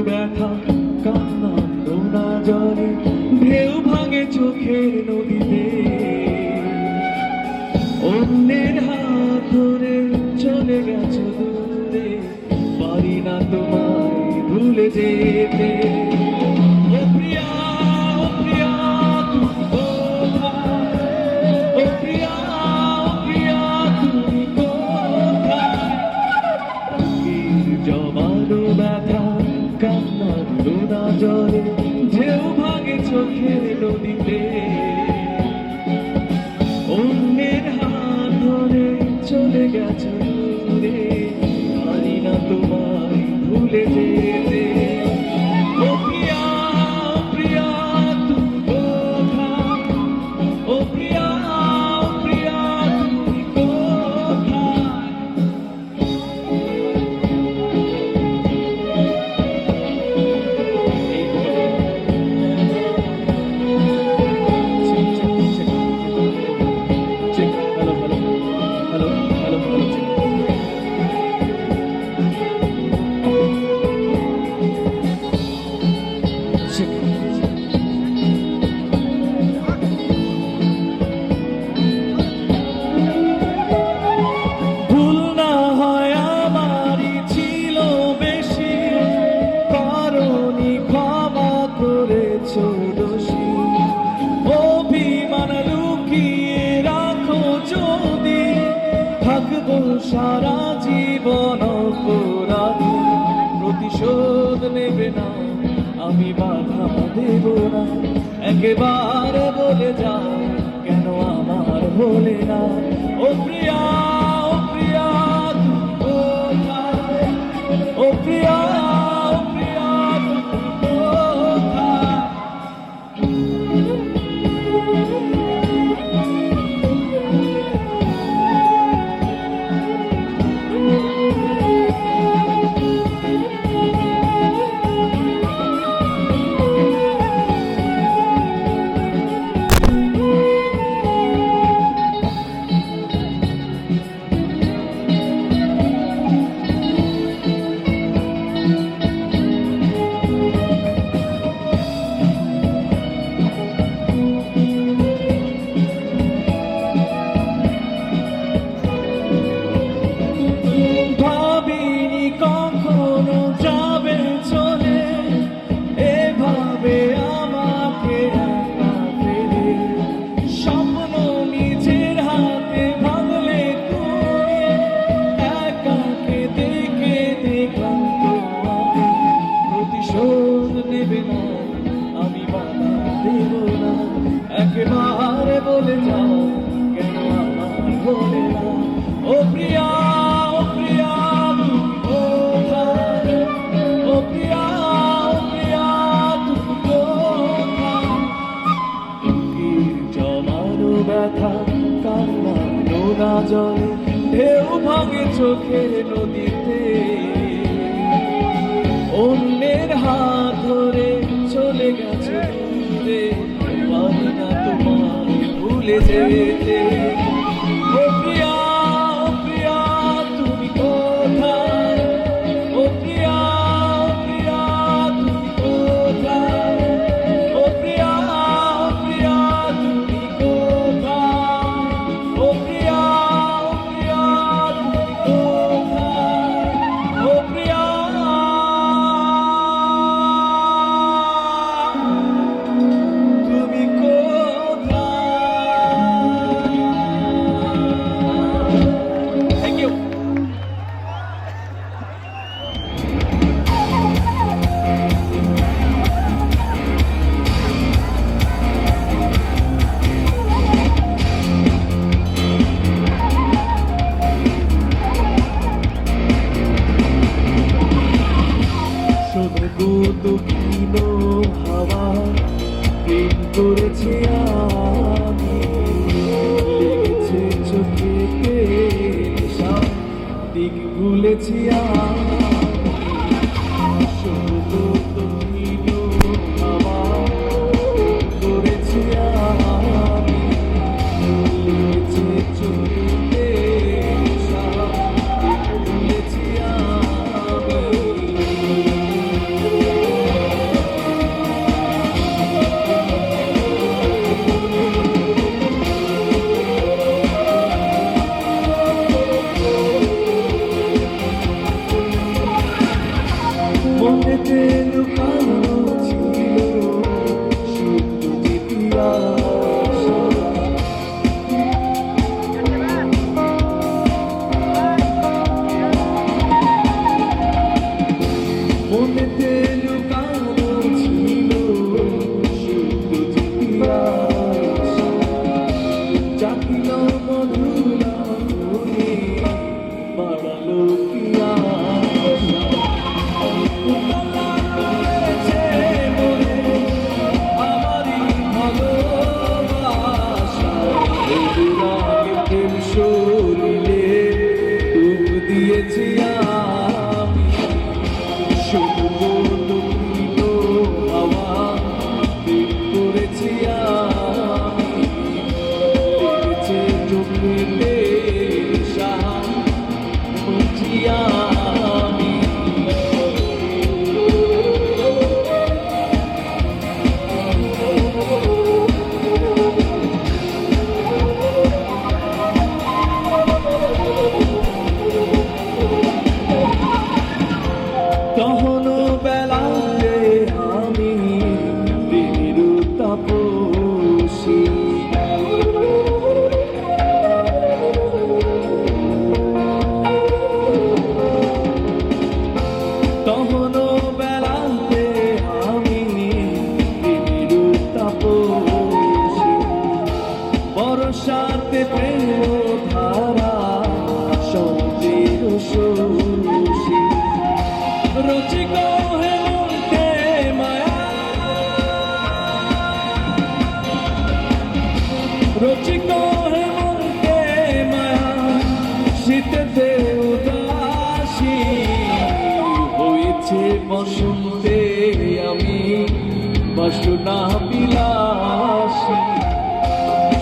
ব্যথা কান্না নোনা জলে ঢেউ ভাঙে চোখের নদীতে অন্যের হাত ধরে চলে গেছো দূরে পারি না তোমায় ভুলে যেতে ও প্রিয়া তুমি কোথায় ও প্রিয়া তুমি কোথায় জমানো ব্যথা কান্নার নোনা জলে ঢেউ ভাঙে চোখের নদীতে অন্যের হাত ধরে চলে গেছো দূরে পারি না তোমায় ভুলে যেতে ও প্রিয়া তুমি কোথায় ও প্রিয়া তুমি কোথায় প্রতিশোধ নেবে না, আমি বাধা দেব না। একেবারে বলে যাও কেন আমার হলে না। ও প্রিয়া, ও প্রিয়া, তুমি কোথায়? ও প্রিয়া, ও প্রিয়া, তুমি কোথায়? ভাবিনি কখনো যাবে চলে, এভাবে আমাকে একা ফেলে। স্বপ্ন নিজের হাতে ভাঙলে তুমি, একাকে দেখে দেখলাম তো আমি। প্রতিশোধ নেবে না, আমি বাধা দেব না। একেবারে বলে যাও কেন আমার বলে না। ও প্রিয়া, ও প্রিয়া, তুমি কোথায়? ও প্রিয়া, ও প্রিয়া, তুমি কোথায়? বুকের জমানো ব্যথা কান্না নোনা জলে, ঢেউ ভাঙে চোখের নদীতে। অন্যের হাত ধরে চলে গেছে দূরে, পারি না তোমায় ভুলে যেতে। ও প্রিয়া, ও প্রিয়া, তুমি কোথায়? ও প্রিয়া, ও প্রিয়া, তুমি কোথায়? ও প্রিয়া, ও প্রিয়া, তুমি কোথায়? ও প্রিয়া, ও প্রিয়া, তুমি কোথায়? ও প্রিয়া, তুমি কোথায়? Thank you. শুধু দুঃখিত হাওয়া প্রেম করেছি আমি, লেগেছে চোখে নেশা, দিক ভুলেছি আমি। শুধু দুঃখিত হাওয়া প্রেম করেছি আমি, লেগেছে চোখে নেশা, দিক ভুলেছি আমি। মনেতে লুকানো মুঝকো হে মন কে মায়া শীতেতে উদাসী হয়েছে বসন্তে আমি বাসনা বিলাসী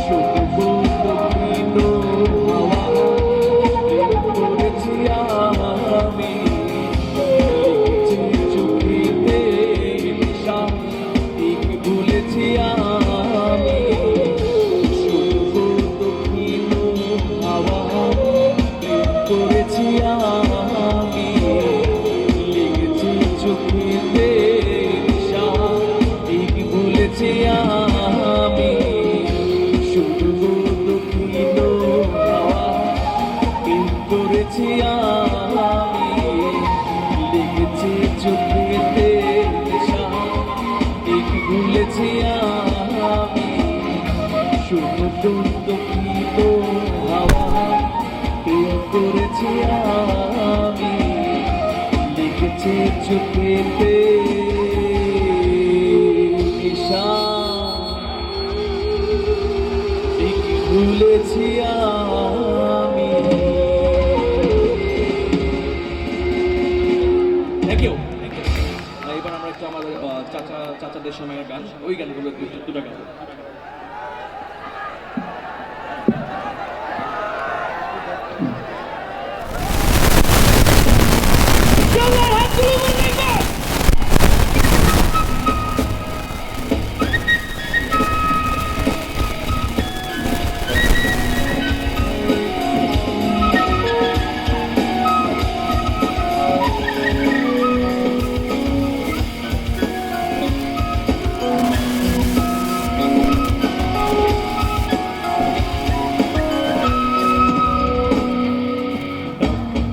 শুধু দক্ষিণ হাওয়া করেছি আমি চোখেতে নেশা ঠিক ভুলেছি আমি শুধু দক্ষিণ হাওয়া করেছি আমি লেগেছে চোখেতে নেশা ঠিক ভুলেছি আমি শুধু দক্ষিণ হাওয়া করেছি আমি লেগেছে চোখেতে নেশা ঠিক ভুলেছি আমি শুধু দক্ষিণ হাওয়া করেছি আমি লেগেছে চোখেতে নেশা ঠিক ভুলেছি আমি। Thank you. এবার আমরা একটু আমাদের চাচাদের সময়ের গান, ওই গানগুলো দুটো গান।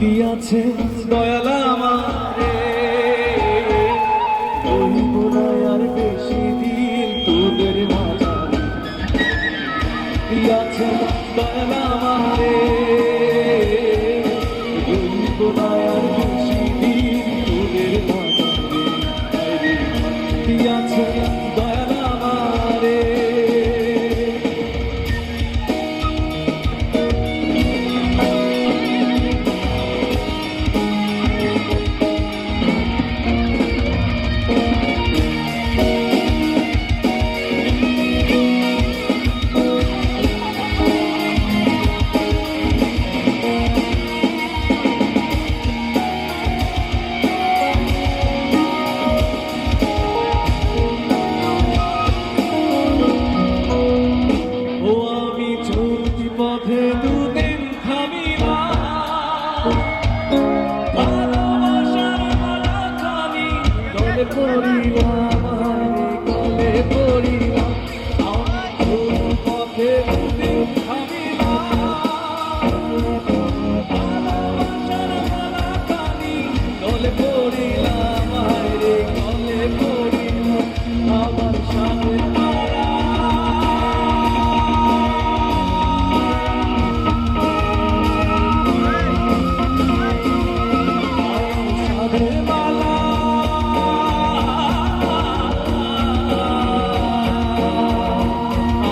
দিয়াছে দয়াল আমারে রইব না আর বেশি দিন তোদের মাঝারে দিয়াছে দয়াল আমারে রইব না আর বেশি দিন তোদের মাঝারে দিয়াছে দয়াল আমারে ও আমি চলতি পথে দুদিন থামিলাম ভালোবাসার মালা খানি গলে পড়িলাম গলে পড়িলাম আমি চলতি পথে দুদিন থামিলাম ভালোবাসার মালা খানি গলে পড়িলাম রে গলে পড়িলাম আমার সাথে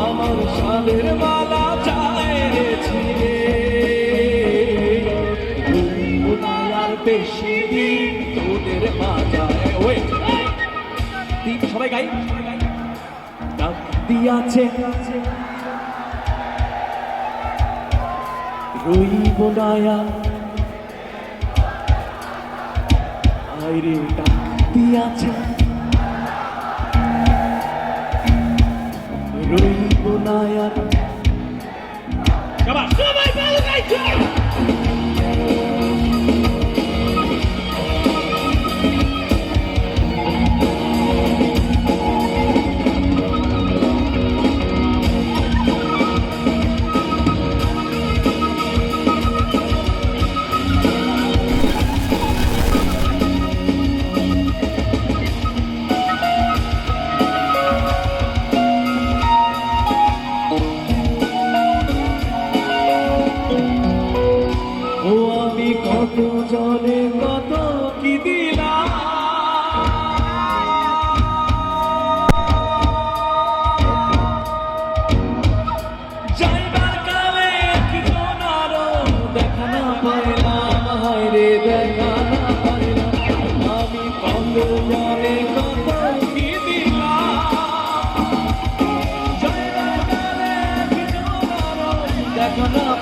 আমার সাদের মালা চায় রে ছিঁড়ে আর বেশি দিন তোদের মাজায় ওই সবাই গাই। ডাক দিয়াছে রইব না আর আইরে ডাক দিয়াছে রইব না আর সবাই ভালো গাইছো।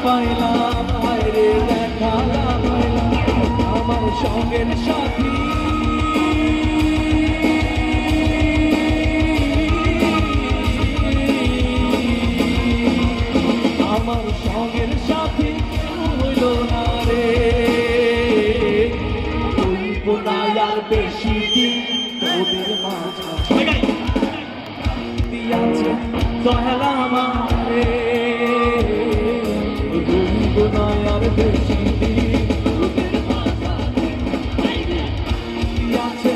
পাইলাম হায়রে দেখা না পাইলাম আমার সঙ্গের সাথী আমার সঙ্গের সাথী কেউ হইল না রে হইব না আর বেশি দিন তোদের মাঝে দিয়াছে দয়ালা আমারে হইব না আর বেশি দিন তোদের মাঝে দিয়াছে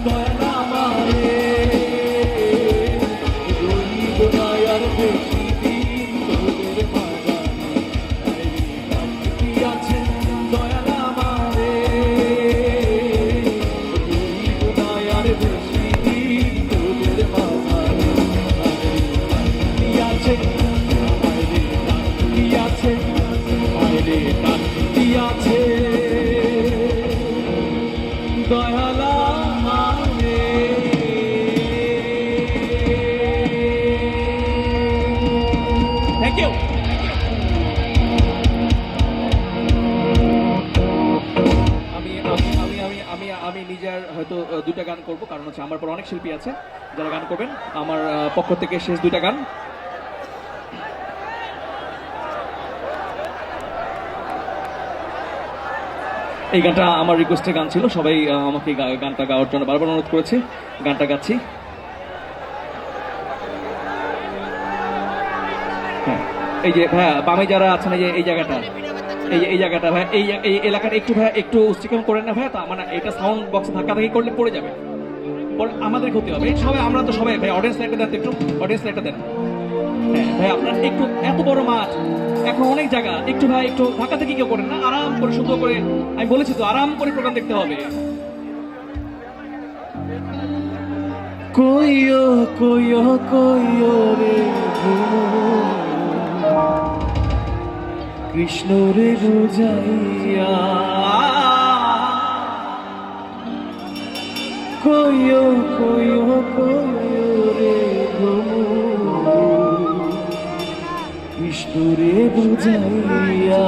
দয়ালা আমারে হইব না আর বেশি দিন তোদের মাঝে দিয়াছে দয়ালা আমারে হইব না আর বেশি দিন তোদের মাঝে দিয়াছে দিয়াছে দিয়াছে দয়ালা আমারে থ্যাংক ইউ। আমি নিজের হয়তো দুইটা গান করব, কারণ হচ্ছে আমার পর অনেক শিল্পী আছে যারা গান করবেন। আমার পক্ষ থেকে শেষ দুইটা গান। এই গানটা আমার রিকোয়েস্টের গান ছিল, সবাই আমাকে গানটা গাওয়ার জন্য বারবার অনুরোধ করেছে, গানটা গাচ্ছি। হ্যাঁ, এই যে ভাইয়া বামে যারা আছেন, এই যে এই জায়গাটা, এই জায়গাটা ভাই, এই এলাকাটা একটু ভাই একটু স্টিকাম করেন না ভাই, তা মানে এটা সাউন্ড বক্সে ধাক্কাধাক্কি করলে পড়ে যাবে, পরে আমাদের ক্ষতি হবে। এই সবাই আমরা তো সবাই ভাই, অডিয়েন্স লাইটটা দেন তো, একটু অডিয়েন্স লাইটটা দেন। হ্যাঁ ভাই, আপনার একটু এত বড় মাঠ, এখন অনেক জায়গা, একটু ভাই একটু ধাক্কাধাক্কি কেউ করেন না, আরাম করে সুন্দর করে, আমি বলেছি তো আরাম করে প্রোগ্রাম দেখতে হবে। কইও কইও কইও রে কৃষ্ণ রে বুঝাইয়া কইও কইও কইও রে কৃষ্ণ রে বুঝাইয়া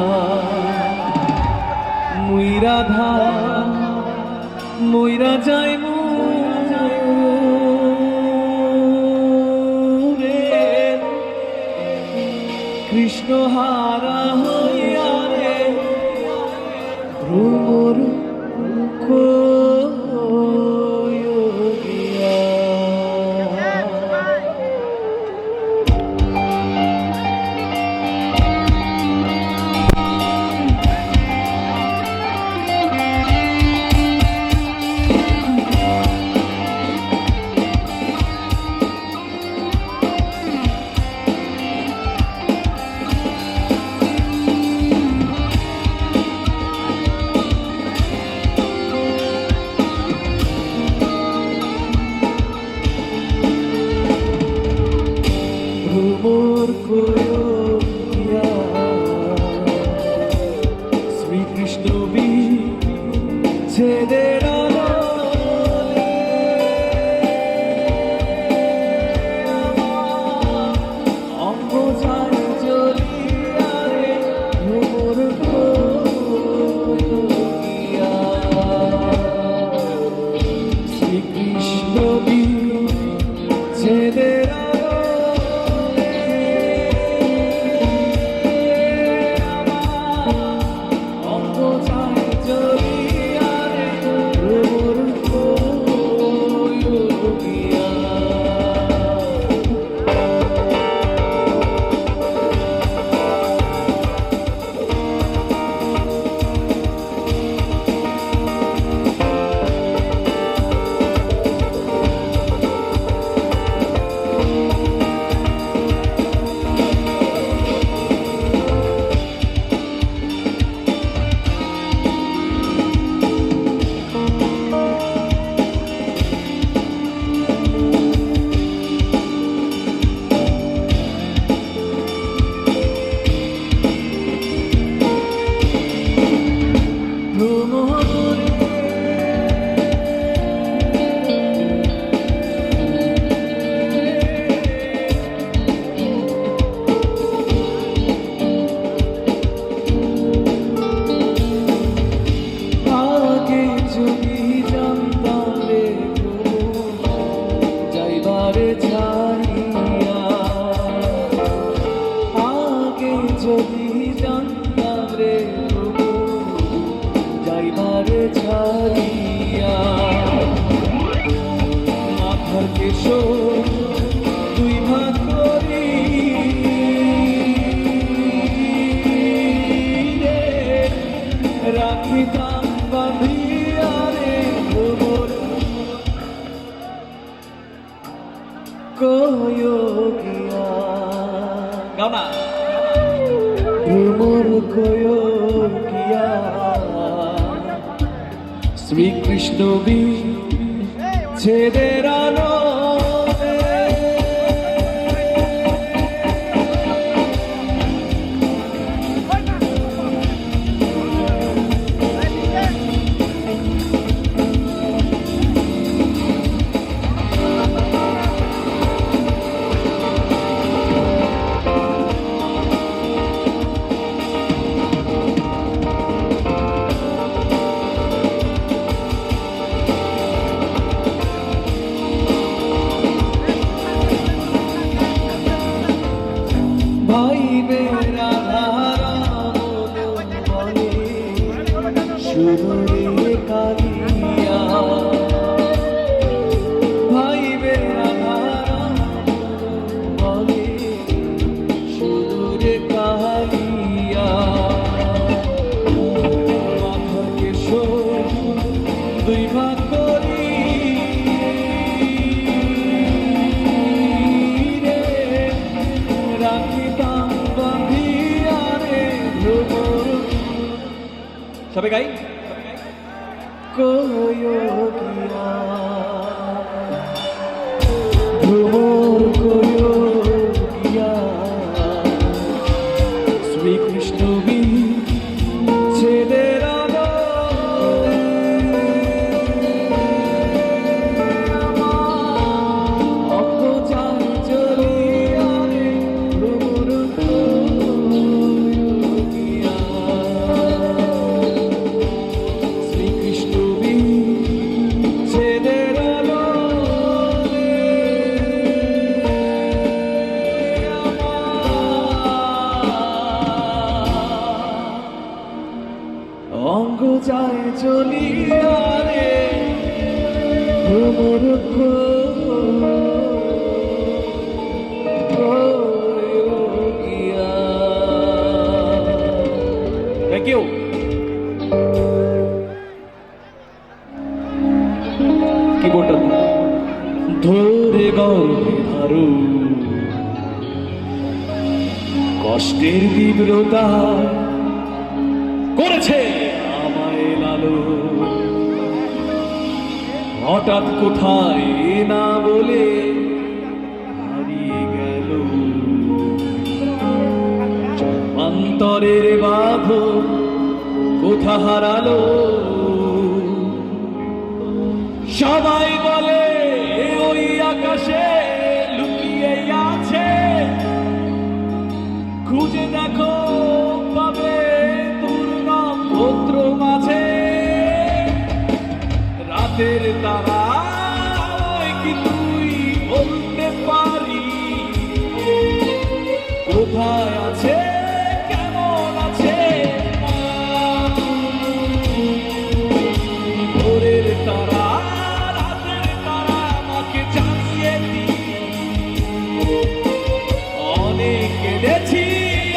মুই রাধা মুইরা যাই কৃষ্ণ হারা হইয়া রে ভ্রমর কইয়া কালিয়া মাথার কেশর দুই ভাগ করি রে রাখিতাম বাঁধিয়া রে ভ্রমর কয়োগিয়া গাও না ভ্রমর কয়োগিয়া শ্রীকৃষ্ণ বি ছেদের আলো ভাই বেরা বলে শুভরে কালিয়া ভাই বেরা বলে শুভরে কালিয়া মাথার কেশর দুই ভাগ করি রে রাখিতাম বাঁধিয়া রে ভ্রমর সবাই গাই কয়োগিয়া ভ্রমর কয়োগিয়া শ্রীকৃষ্ণ বি ছেদের আলো অজ্ঞান চলিয়া রে ভ্রমর কয়োগিয়া শ্রীকৃষ্ণ বি ছেদের আলো অঙ্গ যায় চলিয়া রে ভ্রমর কয়োগিয়া থ্যাংক ইউ কিবোর্ডটা ধরে গর্ভে ধারু কষ্টের তীব্রতা করেছে আমায় লালু হঠাৎ কোথায় না বলে হারিয়ে গেল অন্তরের বাঁধন কোথা হারালো সবাই বলে ওই আকাশে লুকিয়ে আছে খুঁজে দেখো পাবে দূর নক্ষত্র মাঝে রাতের তারা ওই কি তুই বলতে পারি কোথায় আছে কেমন আছে ভোরের তারা রাতের তারা আমাকে জানিয়ে দি অনেক কেঁদেছি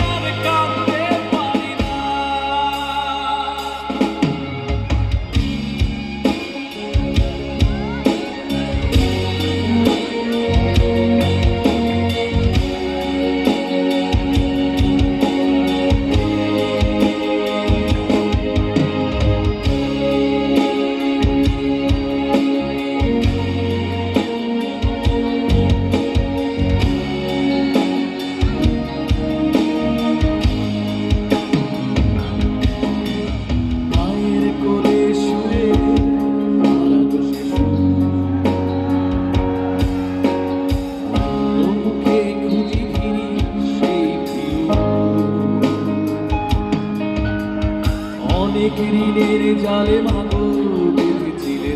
আর কাঁদতে পারি না মায়ের কোলে শুয়ে মুখে খুঁজি ফিরি সেই প্রিয় অনেক ঋণের জালে মাগো বেঁধেছিলে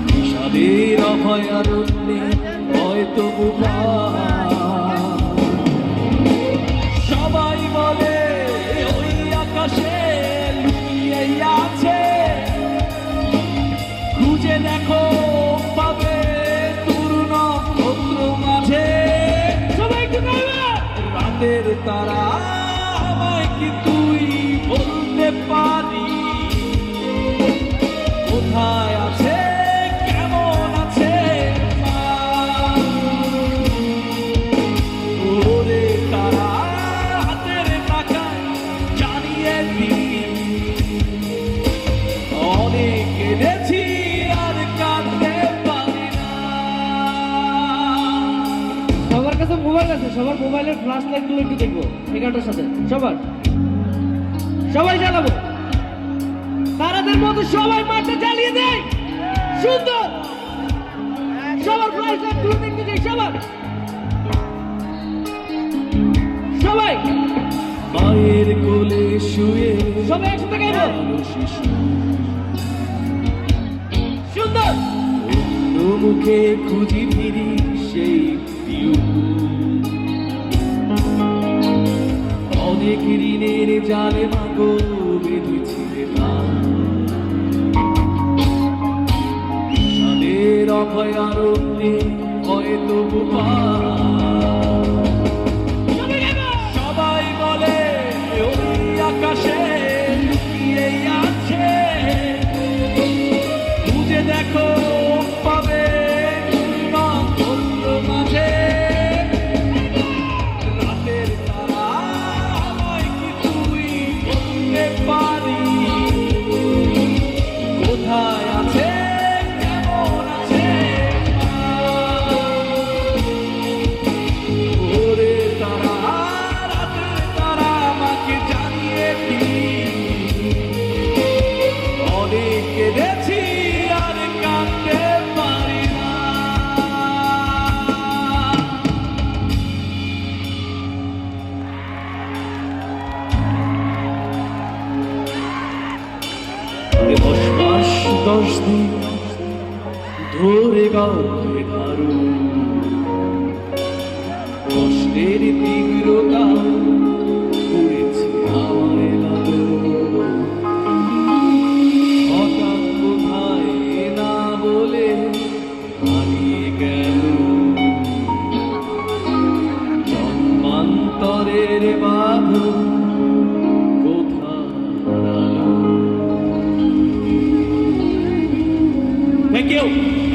বিষাদের অভয়ারণ্যে হয়তো সবাই বলে ওই আকাশে দেখো পাবে তোর নক্ষত্র মাঝে সবাই একটু গাইবে। রাতের তারা আমায় কি তুই বলতে পারি কোথায় আছে কেমন আছে মা? ওরে তারা হাতের টাকায় জানিয়ে দিই অনেক কেঁদেছি আর কাঁদতে পারি না। সবার কাছে মোবাইল আছে, সবার মোবাইলের ফ্ল্যাশ লাইট গুলো একটু দেখবো এগারোটার সাথে। সবাই জ্বালাবো তারাদের মতো, সবাই মাঠটা জ্বালিয়ে দেয়। সুন্দর, সবার ফ্ল্যাশ লাইট গুলো দেখতে চাই। সবাই মায়ের কোলে শুয়ে সবাই একসাথে গাইবো। আলো শিশু সুন্দর, অন্য মুখে খুঁজি ফিরি সেই প্রিয়। অনেক ঋণের জালে মাগো বেঁধেছিলে সাদের অভয়ারণ্যে হয়তো সবাই বলে ওই আকাশে লুকিয়ে আছে খুঁজে দেখো পাবে নক্ষত্র মাঝে রাতের তারা আমায় কি তুই বলতে পারি কোথায় আছে কেমন আছে মা? ওরে তারা রাতের তারা আমাকে জানিয়ে দিই অনেক কেঁদেছি আর কাঁদতে পারি না। আরে 10 মাস 10 দিন ধরে গায়ে ধারু কষ্টের তীব্রতা করেছে আমায় লাগলো হঠাৎ কোথায় না বলে হারিয়ে গেল জন্মান্তরের বাঁধন কোথায় হারালো। Thank you.